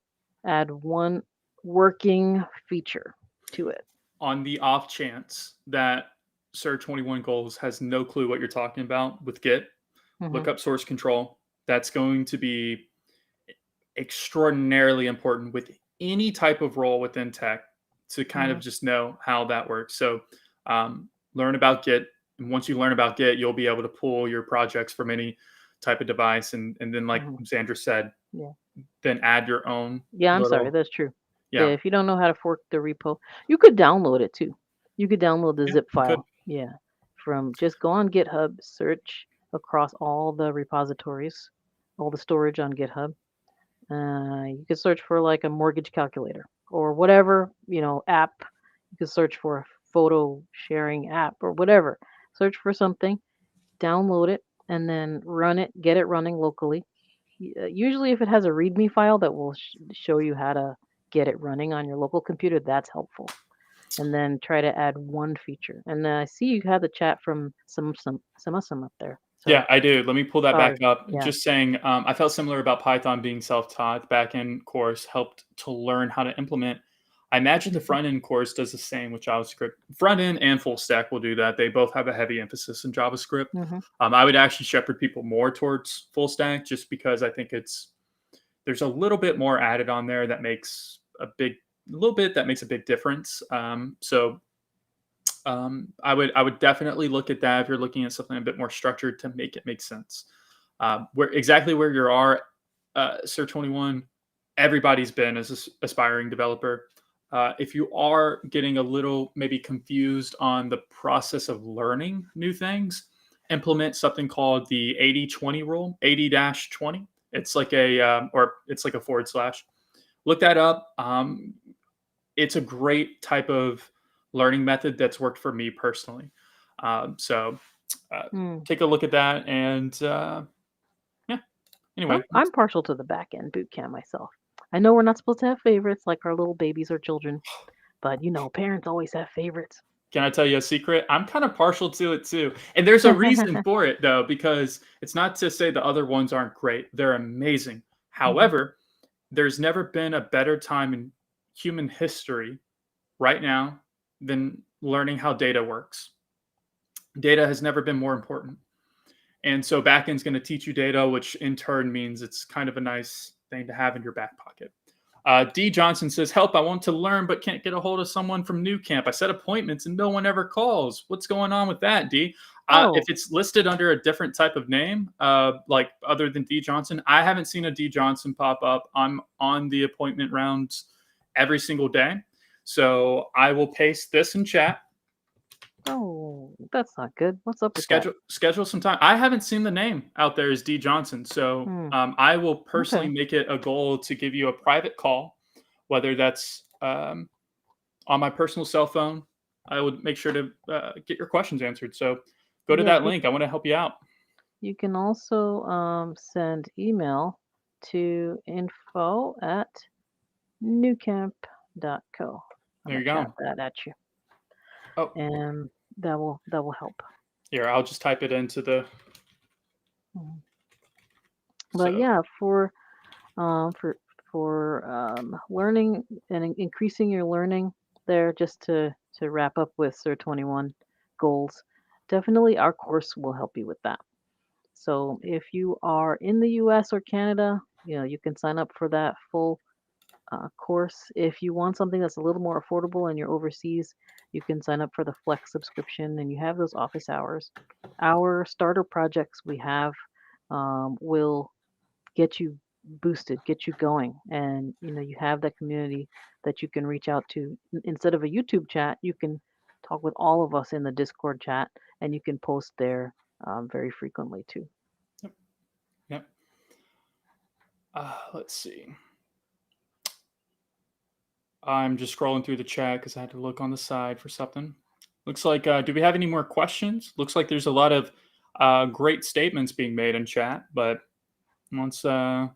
add one working feature to it. On the off chance that Sir 21 Goals has no clue what you're talking about with Git, Hmm. look up source control. That's going to be extraordinarily important with any type of role within tech to kind of Hmm. just know how that works. So, learn about Git. And once you learn about Git, you'll be able to pull your projects from any type of device. And then, like Hmm. Xander said, Yeah. then add your own Yeah, I'm sorry. little, That's true. Yeah, yeah, if you don't know how to fork the repo, you could download it too. You could download the yeah, zip you could. file. Yeah. From just go on GitHub, search across all the repositories, all the storage on GitHub. You could search for like a mortgage calculator or whatever, app. You could search for a photo sharing app or whatever. Search for something, download it, and then run it, get it running locally. Usually, if it has a README file that will show you how to get it running on your local computer, that's helpful. And then try to add one feature. And I see you have the chat from some up there. Yeah, So I do. Let me pull that back sorry. up. Yeah. Just saying, I felt similar about Python being self-taught. Back-end course helped to learn how to implement. I imagine the Hmm. front-end course does the same with JavaScript. Front-end and full stack will do that. They both have a heavy emphasis in JavaScript. Hmm. I would actually shepherd people more towards full stack just because I think there's a little bit more added on there that makes a big difference. I would definitely look at that if you're looking at something a bit more structured to make it make sense. Where you are, Sir 21, everybody's been as an aspiring developer. If you are getting a little maybe confused on the process of learning new things, implement something called the 80-20 rule, 80-20. It's like a forward slash. Look that up. It's a great type of learning method that's worked for me personally. So uh, Mm. take a look at that. And yeah, I'm, anyway, I'm partial to the back end boot camp myself. I know we're not supposed to have favorites like our little babies or children, but parents always have favorites. can I tell you a secret? I'm kind of partial to it too. And there's a reason for it though, because it's not to say the other ones aren't great. They're amazing. Hmm. However, there's never been a better time in human history right now than learning how data works. Data has never been more important. And so backend's going to teach you data, which in turn means it's kind of a nice thing to have in your back pocket. D. Johnson says, help, I want to learn, but can't get a hold of someone from Nucamp. I set appointments and no one ever calls. What's going on with that, D? If Oh, it's listed under a different type of name, like other than D. Johnson, I haven't seen a D. Johnson pop up. I'm on the appointment rounds every single day. So I will paste this in chat. Oh, that's not good. What's up with that? Schedule some time. I haven't seen the name out there as D Johnson, so Hmm. I will personally Okay. make it a goal to give you a private call, whether that's on my personal cell phone. I would make sure to get your questions answered. So go to Yeah, that link. I want to help you out. you can also send email to info@nucamp.co. I'm There gonna you chat go. that at you, Oh, and that will help. here, I'll just type it into the. Mhm. But So yeah, um, for for learning and increasing your learning there, just to wrap up with Sir 21 goals, definitely our course will help you with that. So if you are in the US or Canada, you can sign up for that full course. If you want something that's a little more affordable and you're overseas, you can sign up for the Flex subscription and you have those office hours. Our starter projects we have will get you boosted, get you going, and you have that community that you can reach out to. Instead of a YouTube chat, you can talk with all of us in the Discord chat, and you can post there very frequently too. yep, yep. Let's see. I'm just scrolling through the chat because I had to look on the side for something. Looks like, do we have any more questions? Looks like there's a lot of great statements being made in chat, but let's try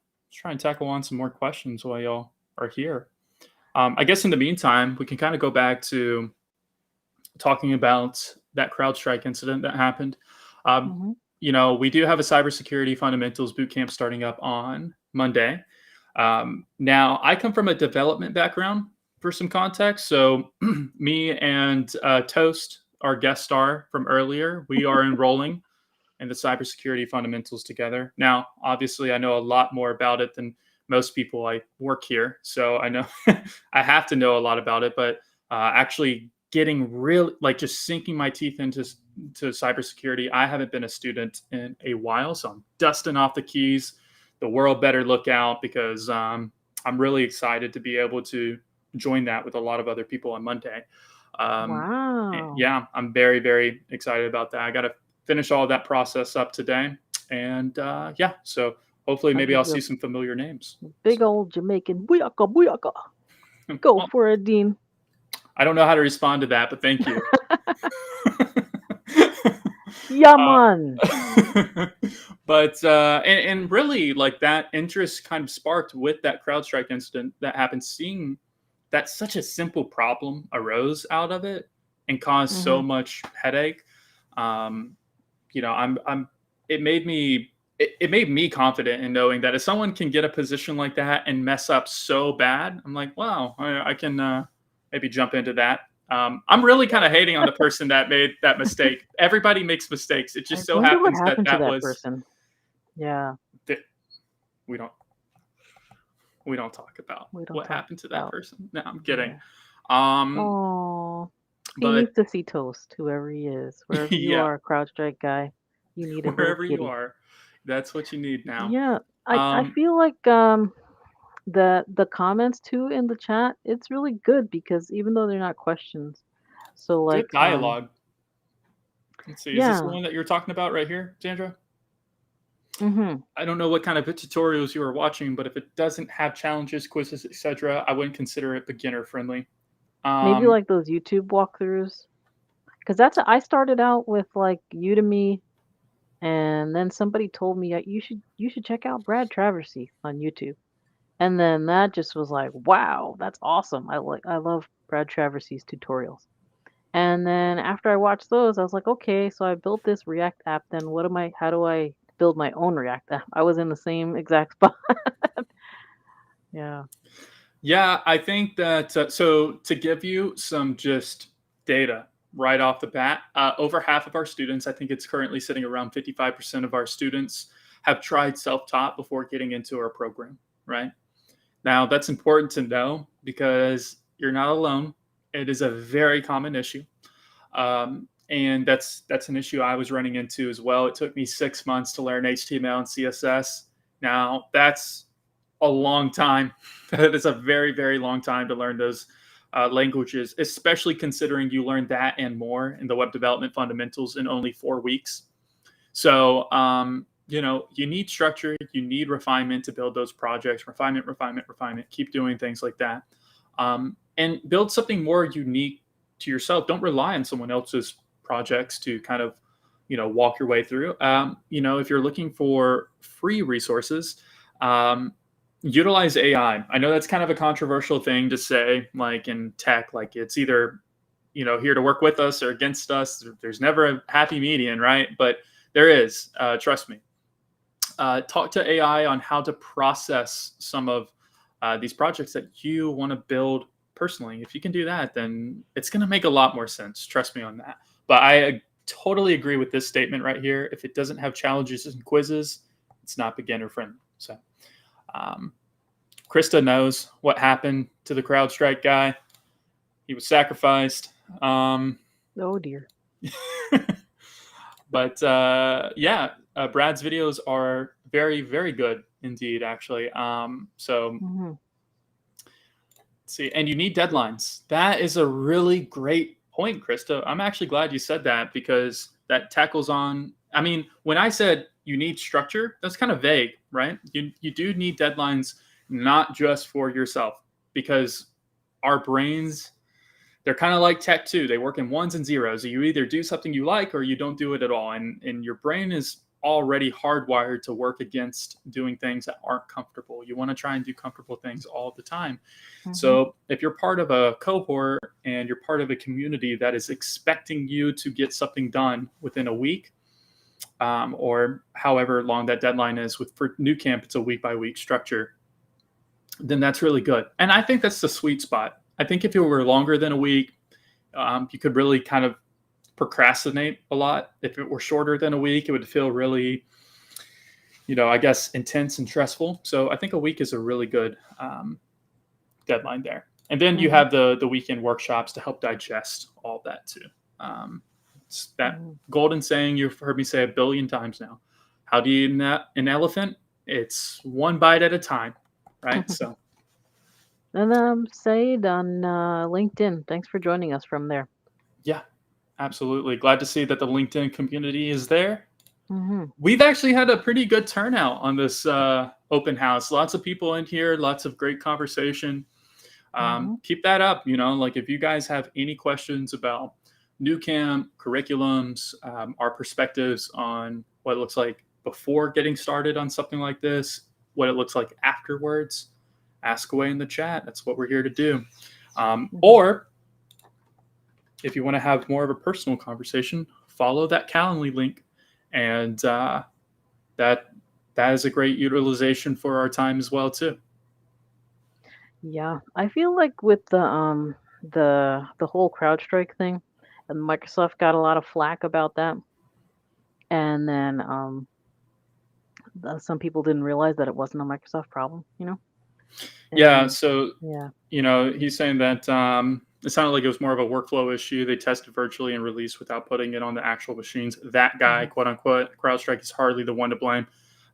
and tackle on some more questions while y'all are here. I guess in the meantime, we can kind of go back to talking about that CrowdStrike incident that happened. Um, Hmm. we do have a cybersecurity fundamentals bootcamp starting up on Monday. Now, I come from a development background for some context. So, me and Toast, our guest star from earlier, we are enrolling in the cybersecurity fundamentals together. Now, obviously, I know a lot more about it than most people. I work here, so I know I have to know a lot about it. But actually, getting real, like just sinking my teeth into cybersecurity, I haven't been a student in a while, so I'm dusting off the keys. The world better look out because I'm really excited to be able to join that with a lot of other people on Monday. Wow. Yeah, I'm very, very excited about that. I got to finish all of that process up today. And yeah, so hopefully I'll maybe give I'll you see some familiar names. a big So, old Jamaican booyaka booyaka. Go well, for it, Dean. I don't know how to respond to that, but thank you. Yeah, uh, man. but and really like that interest kind of sparked with that CrowdStrike incident that happened, seeing that such a simple problem arose out of it and caused Hmm. so much headache. Um, I'm it made me confident in knowing that if someone can get a position like that and mess up so bad, I'm like, wow, I can maybe jump into that. I'm really kind of hating on the person that made that mistake. Everybody makes mistakes. It I just so wonder what happens that happened to that that was person. Yeah, that we don't we don't talk about we don't what talk happened to that about. person. No, I'm kidding. Yeah. Um, Oh, he but needs to see Toast, whoever he is. Wherever you yeah, are, CrowdStrike guy, you need a little wherever you kitty. are, that's what you need now. Yeah, I Um, feel like the comments too in the chat, it's really good because even though they're not questions, so like Good dialogue. Let's see. Is this the yeah, one that you're talking about right here, Sandra? mhm. I don't know what kind of tutorials you are watching, but if it doesn't have challenges, quizzes, etc., I wouldn't consider it beginner friendly. Maybe Um, like those YouTube walkthroughs, because I started out with like Udemy, and then somebody told me you should check out Brad Traversy on YouTube. And then that just was like, wow, that's awesome. I love Brad Traversy's tutorials. And then after I watched those, I was like, okay, so I built this React app. Then how do I build my own React app? I was in the same exact spot. Yeah. yeah, I think that so to give you some just data right off the bat, over half of our students, I think it's currently sitting around 55% of our students, have tried self taught before getting into our program, right? Now, that's important to know because you're not alone. It is a very common issue. And that's an issue I was running into as well. It took me 6 months to learn HTML and CSS. Now, that's a long time. That is a very, very long time to learn those languages, especially considering you learned that and more in the web development fundamentals in only 4 weeks. So, you need structure, you need refinement to build those projects, refinement, refinement, refinement, keep doing things like that. And build something more unique to yourself. Don't rely on someone else's projects to kind of, walk your way through. If you're looking for free resources, um, utilize AI. I know that's kind of a controversial thing to say, like in tech, like it's either, here to work with us or against us. There's never a happy median, right? But there is, trust me. Talk to AI on how to process some of these projects that you want to build personally. If you can do that, then it's going to make a lot more sense. Trust me on that. But I totally agree with this statement right here. If it doesn't have challenges and quizzes, it's not beginner friendly. So, um, Krista knows what happened to the CrowdStrike guy. He was sacrificed. Oh dear. But yeah, Brad's videos are very, very good indeed, actually. So Hmm. let's see, and you need deadlines. That is a really great point, Krista. I'm actually glad you said that because that tackles on. I mean, when I said you need structure, that's kind of vague, right? You do need deadlines, not just for yourself, because our brains, they're kind of like tech too. They work in ones and zeros. You either do something you like or you don't do it at all. And your brain is already hardwired to work against doing things that aren't comfortable. You want to try and do comfortable things all the time. Hmm. So if you're part of a cohort and you're part of a community that is expecting you to get something done within a week, or however long that deadline is, for Nucamp, it's a week by week structure, then that's really good. And I think that's the sweet spot. I think if it were longer than a week, you could really kind of procrastinate a lot. If it were shorter than a week, it would feel really, I guess, intense and stressful. So I think a week is a really good deadline there. And then you Hmm. have the weekend workshops to help digest all that too. It's that golden saying you've heard me say a billion times now. How do you eat an elephant? It's one bite at a time, right? So And Said on LinkedIn. Thanks for joining us from there. yeah, absolutely. Glad to see that the LinkedIn community is there. Hmm. We've actually had a pretty good turnout on this open house. Lots of people in here, lots of great conversation. Hmm. Keep that up. Like if you guys have any questions about Nucamp curriculums, our perspectives on what it looks like before getting started on something like this, what it looks like afterwards, ask away in the chat. That's what we're here to do. Hmm. Or if you want to have more of a personal conversation, follow that Calendly link, and that is a great utilization for our time as well too. Yeah, I feel like with the whole CrowdStrike thing, and Microsoft got a lot of flack about that, and then some people didn't realize that it wasn't a Microsoft problem, Yeah, and so yeah. he's saying that it sounded like it was more of a workflow issue. They tested virtually and released without putting it on the actual machines. That guy, Hmm. quote unquote, CrowdStrike, is hardly the one to blame.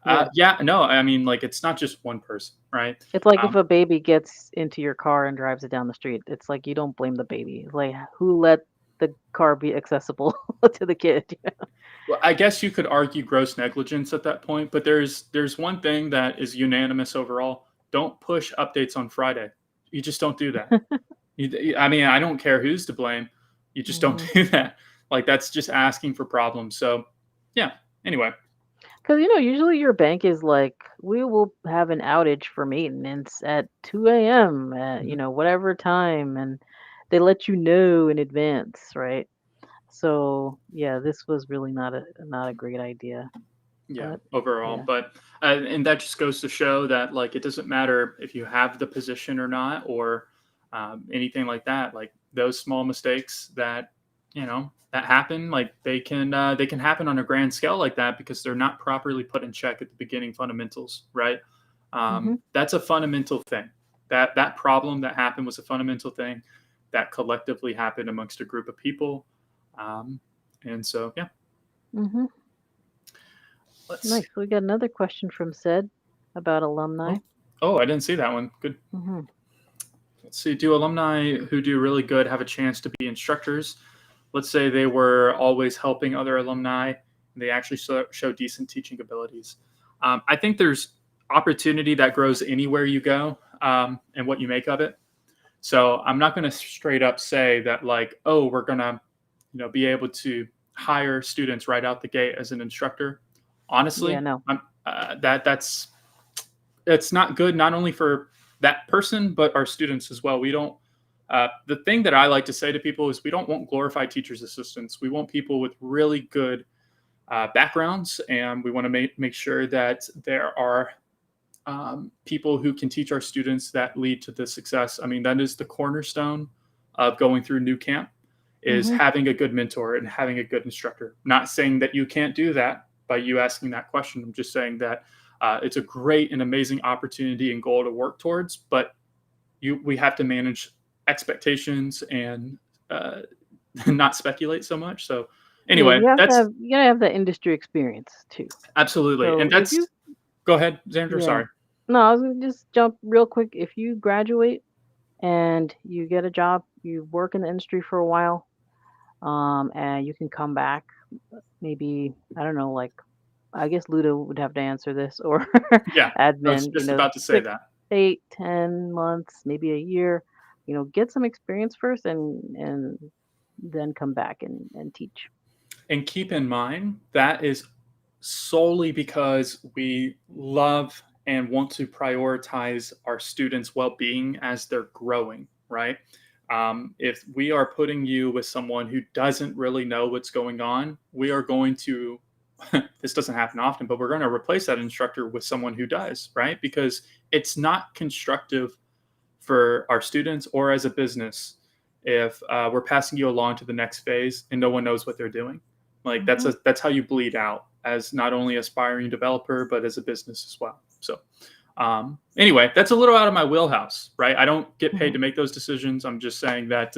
Yeah. Yeah, no, I mean, like, it's not just one person, right? It's like if Um, a baby gets into your car and drives it down the street. It's like you don't blame the baby. It's like who let the car be accessible to the kid? well, I guess you could argue gross negligence at that point, but there's one thing that is unanimous overall: don't push updates on Friday. You just don't do that. I mean, I don't care who's to blame. You just don't Hmm. do that. Like that's just asking for problems. So, yeah. Anyway, Because usually your bank is like, we will have an outage for maintenance at 2 a.m. at mhm. whatever time, and they let you know in advance, right? So yeah, this was really not a great idea. Yeah, But overall, yeah. but and that just goes to show that like it doesn't matter if you have the position or not, or anything like that. Like those small mistakes that that happen, like they can happen on a grand scale like that because they're not properly put in check at the beginning fundamentals, right? Hmm. That's a fundamental thing. That problem that happened was a fundamental thing that collectively happened amongst a group of people, um, and so yeah, Hmm. let's see. Nice. We got another question from Said about alumni. Oh, Oh, I didn't see that one. Good. Hmm. Let's see. Do alumni who do really good have a chance to be instructors? Let's say they were always helping other alumni and they actually show decent teaching abilities. I think there's opportunity that grows anywhere you go, and what you make of it. So I'm not going to straight up say that like, oh, we're going to, be able to hire students right out the gate as an instructor. Yeah, Honestly, no. that's it's not good not only for that person but our students as well. We don't. The thing that I like to say to people is we don't want glorified teachers assistants. We want people with really good backgrounds, and we want to make sure that there are people who can teach our students that lead to the success. I mean, that is the cornerstone of going through Nucamp, is Hmm. having a good mentor and having a good instructor. Not saying that you can't do that by you asking that question. I'm just saying that it's a great and amazing opportunity and goal to work towards, but we have to manage expectations and uh, not speculate so much. So Yeah, anyway, that's you gotta have that industry experience too. absolutely, and So if you, that's go ahead, Xander. yeah, Sorry. no, I was gonna just jump real quick. If you graduate and you get a job, you work in the industry for a while, and you can come back. Maybe I don't know, like I guess Ludo would have to answer this or Yeah, I was admin. just about to say Six, that. 8, 10 months, maybe a year. Get some experience first, and then come back and teach. And keep in mind that is solely because we love and want to prioritize our students' well-being as they're growing, right? If we are putting you with someone who doesn't really know what's going on, we are going to this doesn't happen often, but we're going to replace that instructor with someone who does, right? Because it's not constructive for our students or as a business if we're passing you along to the next phase and no one knows what they're doing. Like Hmm. that's how you bleed out as not only aspiring developer but as a business as well. So anyway, that's a little out of my wheelhouse, right? I don't get paid Hmm. to make those decisions. I'm just saying that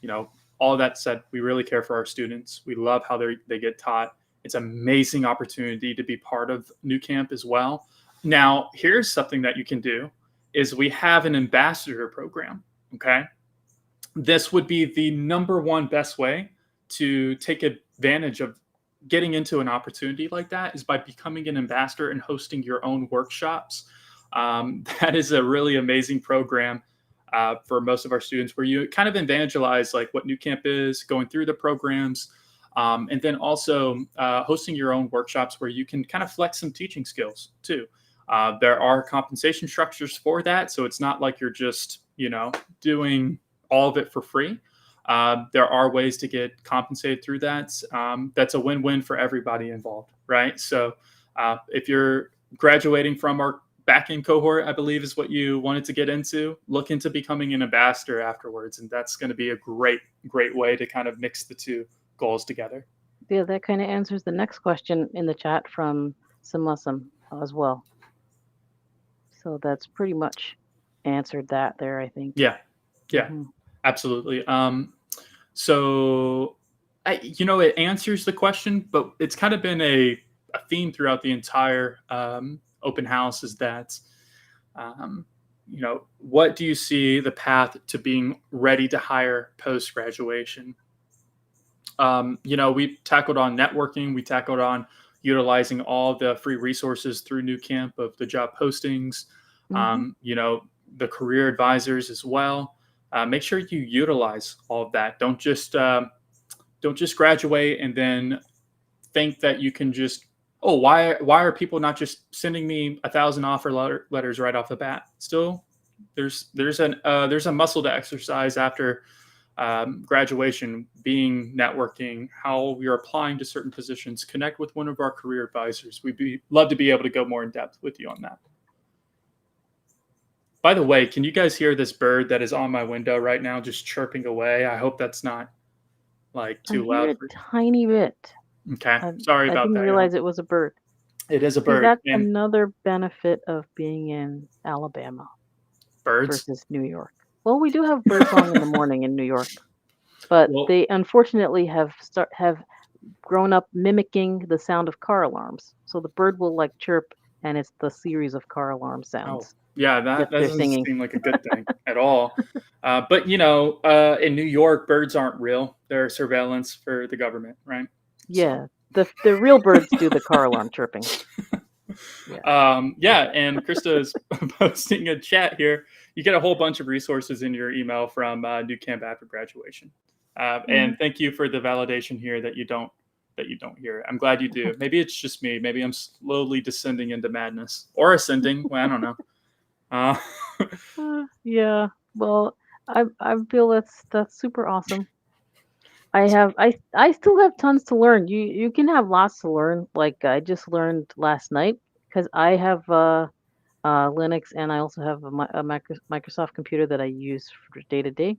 you know all that said, we really care for our students. We love how they get taught. It's an amazing opportunity to be part of New Camp as well. Now, here's something that you can do is we have an ambassador program. Okay. This would be the number one best way to take advantage of getting into an opportunity like that is by becoming an ambassador and hosting your own workshops. That is a really amazing program for most of our students where you kind of evangelize like what New Camp is, going through the programs, and then also hosting your own workshops where you can kind of flex some teaching skills too. There are compensation structures for that, so it's not like you're just doing all of it for free. There are ways to get compensated through that. That's a win-win for everybody involved, right? So if you're graduating from our back-end cohort, I believe is what you wanted to get into, look into becoming an ambassador afterwards, and that's going to be a great way to kind of mix the two goals together. Yeah, that kind of answers the next question in the chat from Samusam as well. So that's pretty much answered that there, I think. Yeah, yeah, Hmm. absolutely. So it answers the question, but it's kind of been a theme throughout the entire open house is that, um, what do you see the path to being ready to hire post graduation? We tackled on networking, we tackled on utilizing all the free resources through New Camp of the job postings, Hmm. the career advisors as well. Make sure you utilize all of that. Don't just graduate and then think that you can just why are people not just sending me 1,000 offer letters right off the bat? Still, there's a muscle to exercise after graduation, being networking, how you're applying to certain positions. Connect with one of our career advisors. Love to be able to go more in depth with you on that. By the way, can you guys hear this bird that is on my window right now just chirping away? I hope that's not like I too hear loud a for tiny bit. you. Okay. I, Sorry I about didn't that, y'all. realize it was a bird. It is a See, bird. that's And another benefit of being in Alabama birds. versus New York. Well, we do have birdsong in the morning in New York, but Well, they unfortunately have grown up mimicking the sound of car alarms. So the bird will like chirp, and it's the series of car alarm oh, sounds. Yeah, if that they're doesn't singing. seem like a good thing at all. But in New York, birds aren't real; they're surveillance for the government, right? So, Yeah, the real birds do the car alarm chirping. Yeah. yeah, and Krista is posting a chat here. You get a whole bunch of resources in your email from Nucamp after graduation, Mhm. and thank you for the validation here that you don't hear it. I'm glad you do. Maybe it's just me. Maybe I'm slowly descending into madness or ascending. Well, I don't know. Uh, Yeah. Well, I feel that's super awesome. I still have tons to learn. You can have lots to learn. Like I just learned last night because I have Linux and I also have a Microsoft computer that I use for day to day.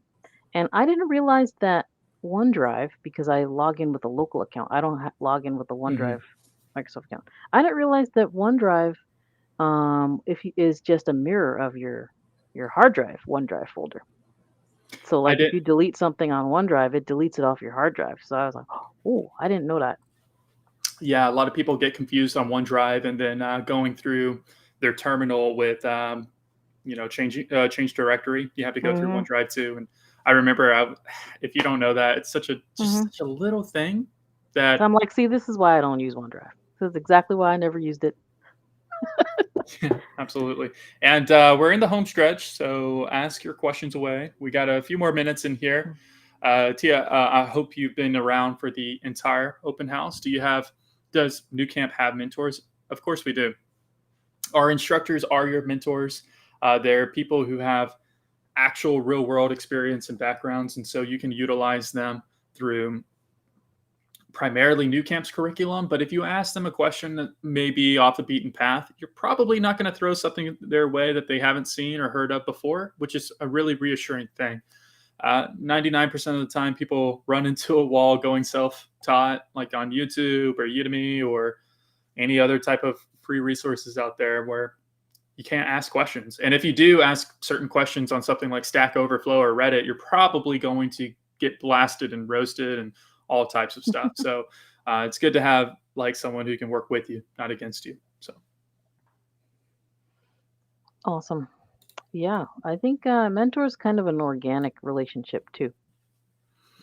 And I didn't realize that OneDrive, because I log in with a local account, I don't log in with the OneDrive mhm. Microsoft account. I didn't realize that OneDrive, is just a mirror of your hard drive OneDrive folder. So I like if did. you delete something on OneDrive, it deletes it off your hard drive. So I was like, oh, I didn't know that. Yeah, a lot of people get confused on OneDrive and then going through their terminal with change directory. You have to go through Mhm. OneDrive too. And I remember, if you don't know that, it's just Mhm. such a little thing So that I'm like, see, this is why I don't use OneDrive. This is exactly why I never used it. yeah, absolutely. And we're in the home stretch, so ask your questions away. We got a few more minutes in here. Mm. Tia, I hope you've been around for the entire open house. Does New Camp have mentors? Of course we do. Our instructors are your mentors. They're people who have actual real world experience and backgrounds, and so you can utilize them through primarily New Camp's curriculum. But if you ask them a question that may be off the beaten path, you're probably not going to throw something their way that they haven't seen or heard of before, which is a really reassuring thing. 99% of the time, people run into a wall going self taught, like on YouTube or Udemy or any other type of free resources out there where you can't ask questions. And if you do ask certain questions on something like Stack Overflow or Reddit, you're probably going to get blasted and roasted and all types of stuff. So it's good to have like someone who can work with you, not against you. So Awesome. Yeah, I think mentor is kind of an organic relationship too.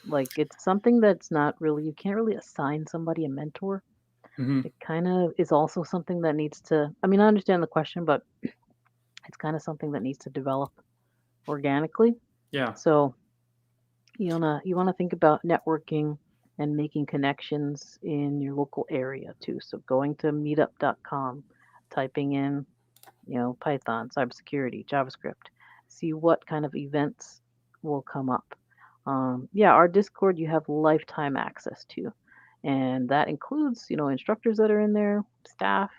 Like it's something that's not really, you can't really assign somebody a mentor. mhm. It kind of is also something that needs to, I mean, I understand the question, but it's kind of something that needs to develop organically. Yeah, So you wanna think about networking and making connections in your local area too. So going to meetup.com, typing in, Python, cybersecurity, JavaScript, see what kind of events will come up. Yeah, our Discord you have lifetime access to, and that includes, instructors that are in there, staff.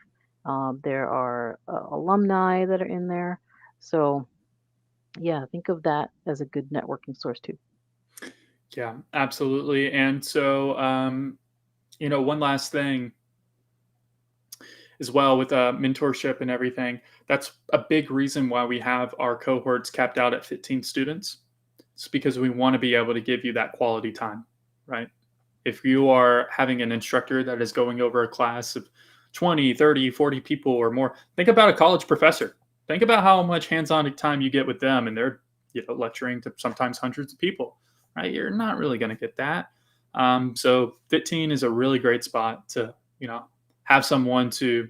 There are alumni that are in there. So yeah, think of that as a good networking source too. yeah, absolutely. And so, one last thing as well with mentorship and everything. That's a big reason why we have our cohorts capped out at 15 students. It's because we want to be able to give you that quality time, right? If you are having an instructor that is going over a class of 20, 30, 40 people or more, think about a college professor. Think about how much hands-on time you get with them, and they're lecturing to sometimes hundreds of people, right? You're not really going to get that. So 15 is a really great spot to have someone to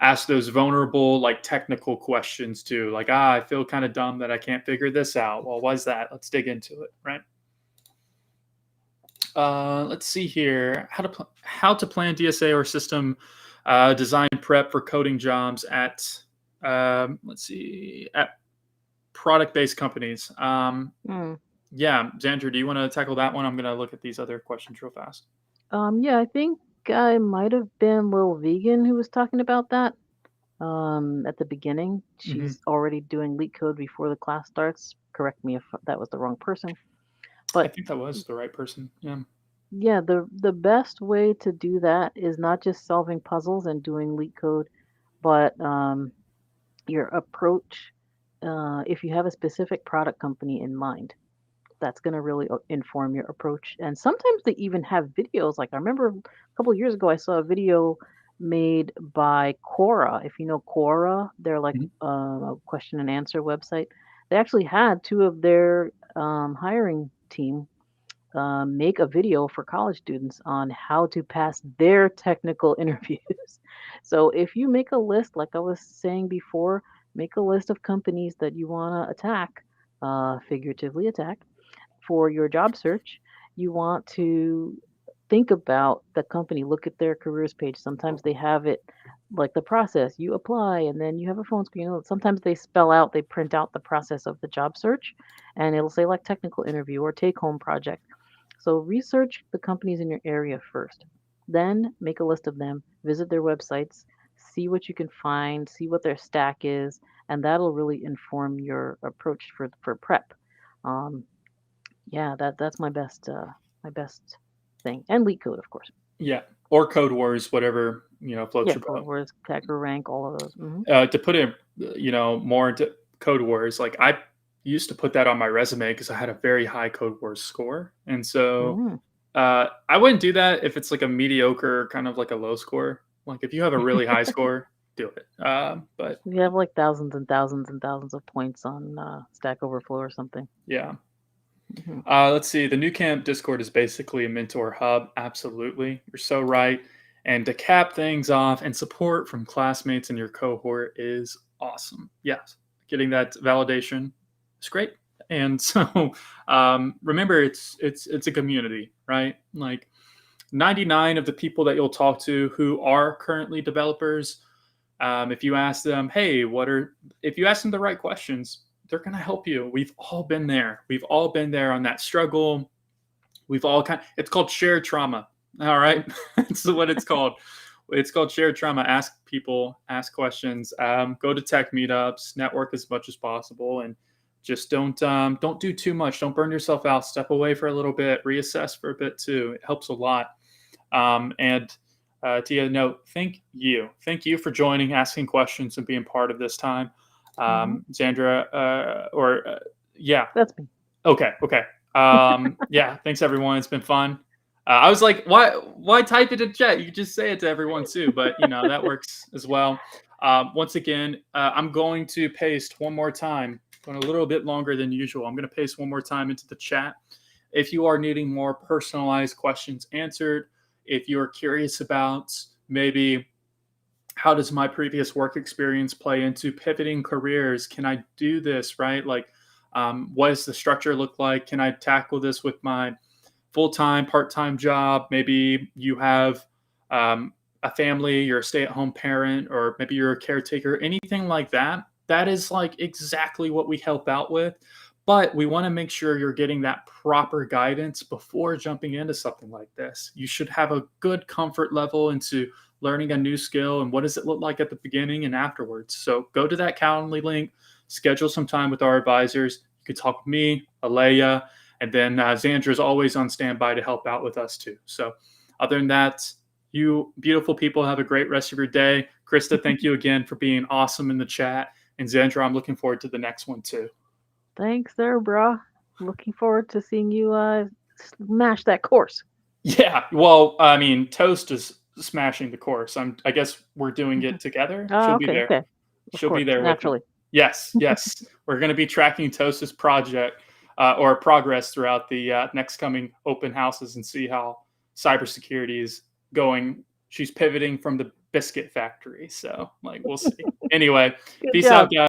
ask those vulnerable like technical questions to, like, I feel kind of dumb that I can't figure this out. Well, why's that? Let's dig into it, right? Let's see here. How to plan DSA or system design prep for coding jobs at let's see, at product based companies. Mm. Yeah, Xander, do you want to tackle that one? I'm going to look at these other questions real fast. Yeah, I think I might have been Lil Vegan who was talking about that. At the beginning, Hmm. she's already doing leak code before the class starts. Correct me if that was the wrong person. I But think that was the right person. Yeah. yeah, the best way to do that is not just solving puzzles and doing leak code, but your approach. If you have a specific product company in mind, that's going to really inform your approach. And sometimes they even have videos. Like I remember a couple years ago, I saw a video. made by Quora. If you know Quora, they're like Mhm. a question and answer website. They actually had two of their hiring team make a video for college students on how to pass their technical interviews. So if you make a list, like I was saying before, make a list of companies that you want to attack, figuratively attack, for your job search. You want to think about the company, look at their careers page. Sometimes they have it like the process. You apply and then you have a phone screen. Sometimes they spell out, they print out the process of the job search and it'll say like technical interview or take home project. So research the companies in your area first. Then make a list of them, visit their websites, see what you can find, see what their stack is, and that'll really inform your approach for prep. Um, yeah, that's my best thing. And leak code, of course. Yeah, or Code Wars, whatever floats Yeah, your Code boat. Wars, Hacker Rank, all of those. To put it, more into Code Wars, like I used to put that on my resume because I had a very high Code Wars score, and so Mm. I wouldn't do that if it's like a mediocre, kind of like a low score. Like if you have a really high score, do it. But You have like thousands and thousands and thousands of points on Stack Overflow or something. yeah. Hmm. Let's see. The Nucamp Discord is basically a mentor hub. Absolutely. You're so right. And to cap things off, and support from classmates in your cohort is awesome. Yes. Getting that validation is great. And so remember, it's a community, right? Like 99 of the people that you'll talk to who are currently developers, if you ask them, hey, if you ask them the right questions, they're going to help you. We've all been there. We've all been there on that struggle. It's called shared trauma. All right. That's what it's called. It's called shared trauma. Ask people, ask questions, go to tech meetups, network as much as possible, and just don't do too much. Don't burn yourself out. Step away for a little bit, reassess for a bit too. It helps a lot. And Tia, no, thank you for joining, asking questions, and being part of this time. Hmm. Xandra, yeah, That's me. okay. Yeah, thanks everyone. It's been fun. I was like, why type it in chat? You could just say it to everyone too, but that works as well. Once again, I'm going to paste one more time, going a little bit longer than usual. I'm going to paste one more time into the chat. If you are needing more personalized questions answered, if you're curious about maybe how does my previous work experience play into pivoting careers? Can I do this, right? Like, what does the structure look like? Can I tackle this with my full-time, part-time job? Maybe you have a family, you're a stay-at-home parent, or maybe you're a caretaker, anything like that. That is like exactly what we help out with. But we want to make sure you're getting that proper guidance before jumping into something like this. You should have a good comfort level into learning a new skill and what does it look like at the beginning and afterwards. So go to that Calendly link, schedule some time with our advisors. You could talk with me, Alea, and then Xandra is always on standby to help out with us too. So other than that, you beautiful people have a great rest of your day. Krista, thank you again for being awesome in the chat. And Xandra, I'm looking forward to the next one too. Thanks there, bruh. Looking forward to seeing you smash that course. Yeah, well, I mean, Toast is smashing the course. I guess we're doing Hmm. it together. Oh, She'll be okay, there. okay. Of She'll be course, there with me. naturally. Yes, yes. We're going to be tracking Toast's project or progress throughout the next coming open houses and see how cybersecurity is going. She's pivoting from the biscuit factory, so like we'll see. Anyway, Good peace out, job. guys.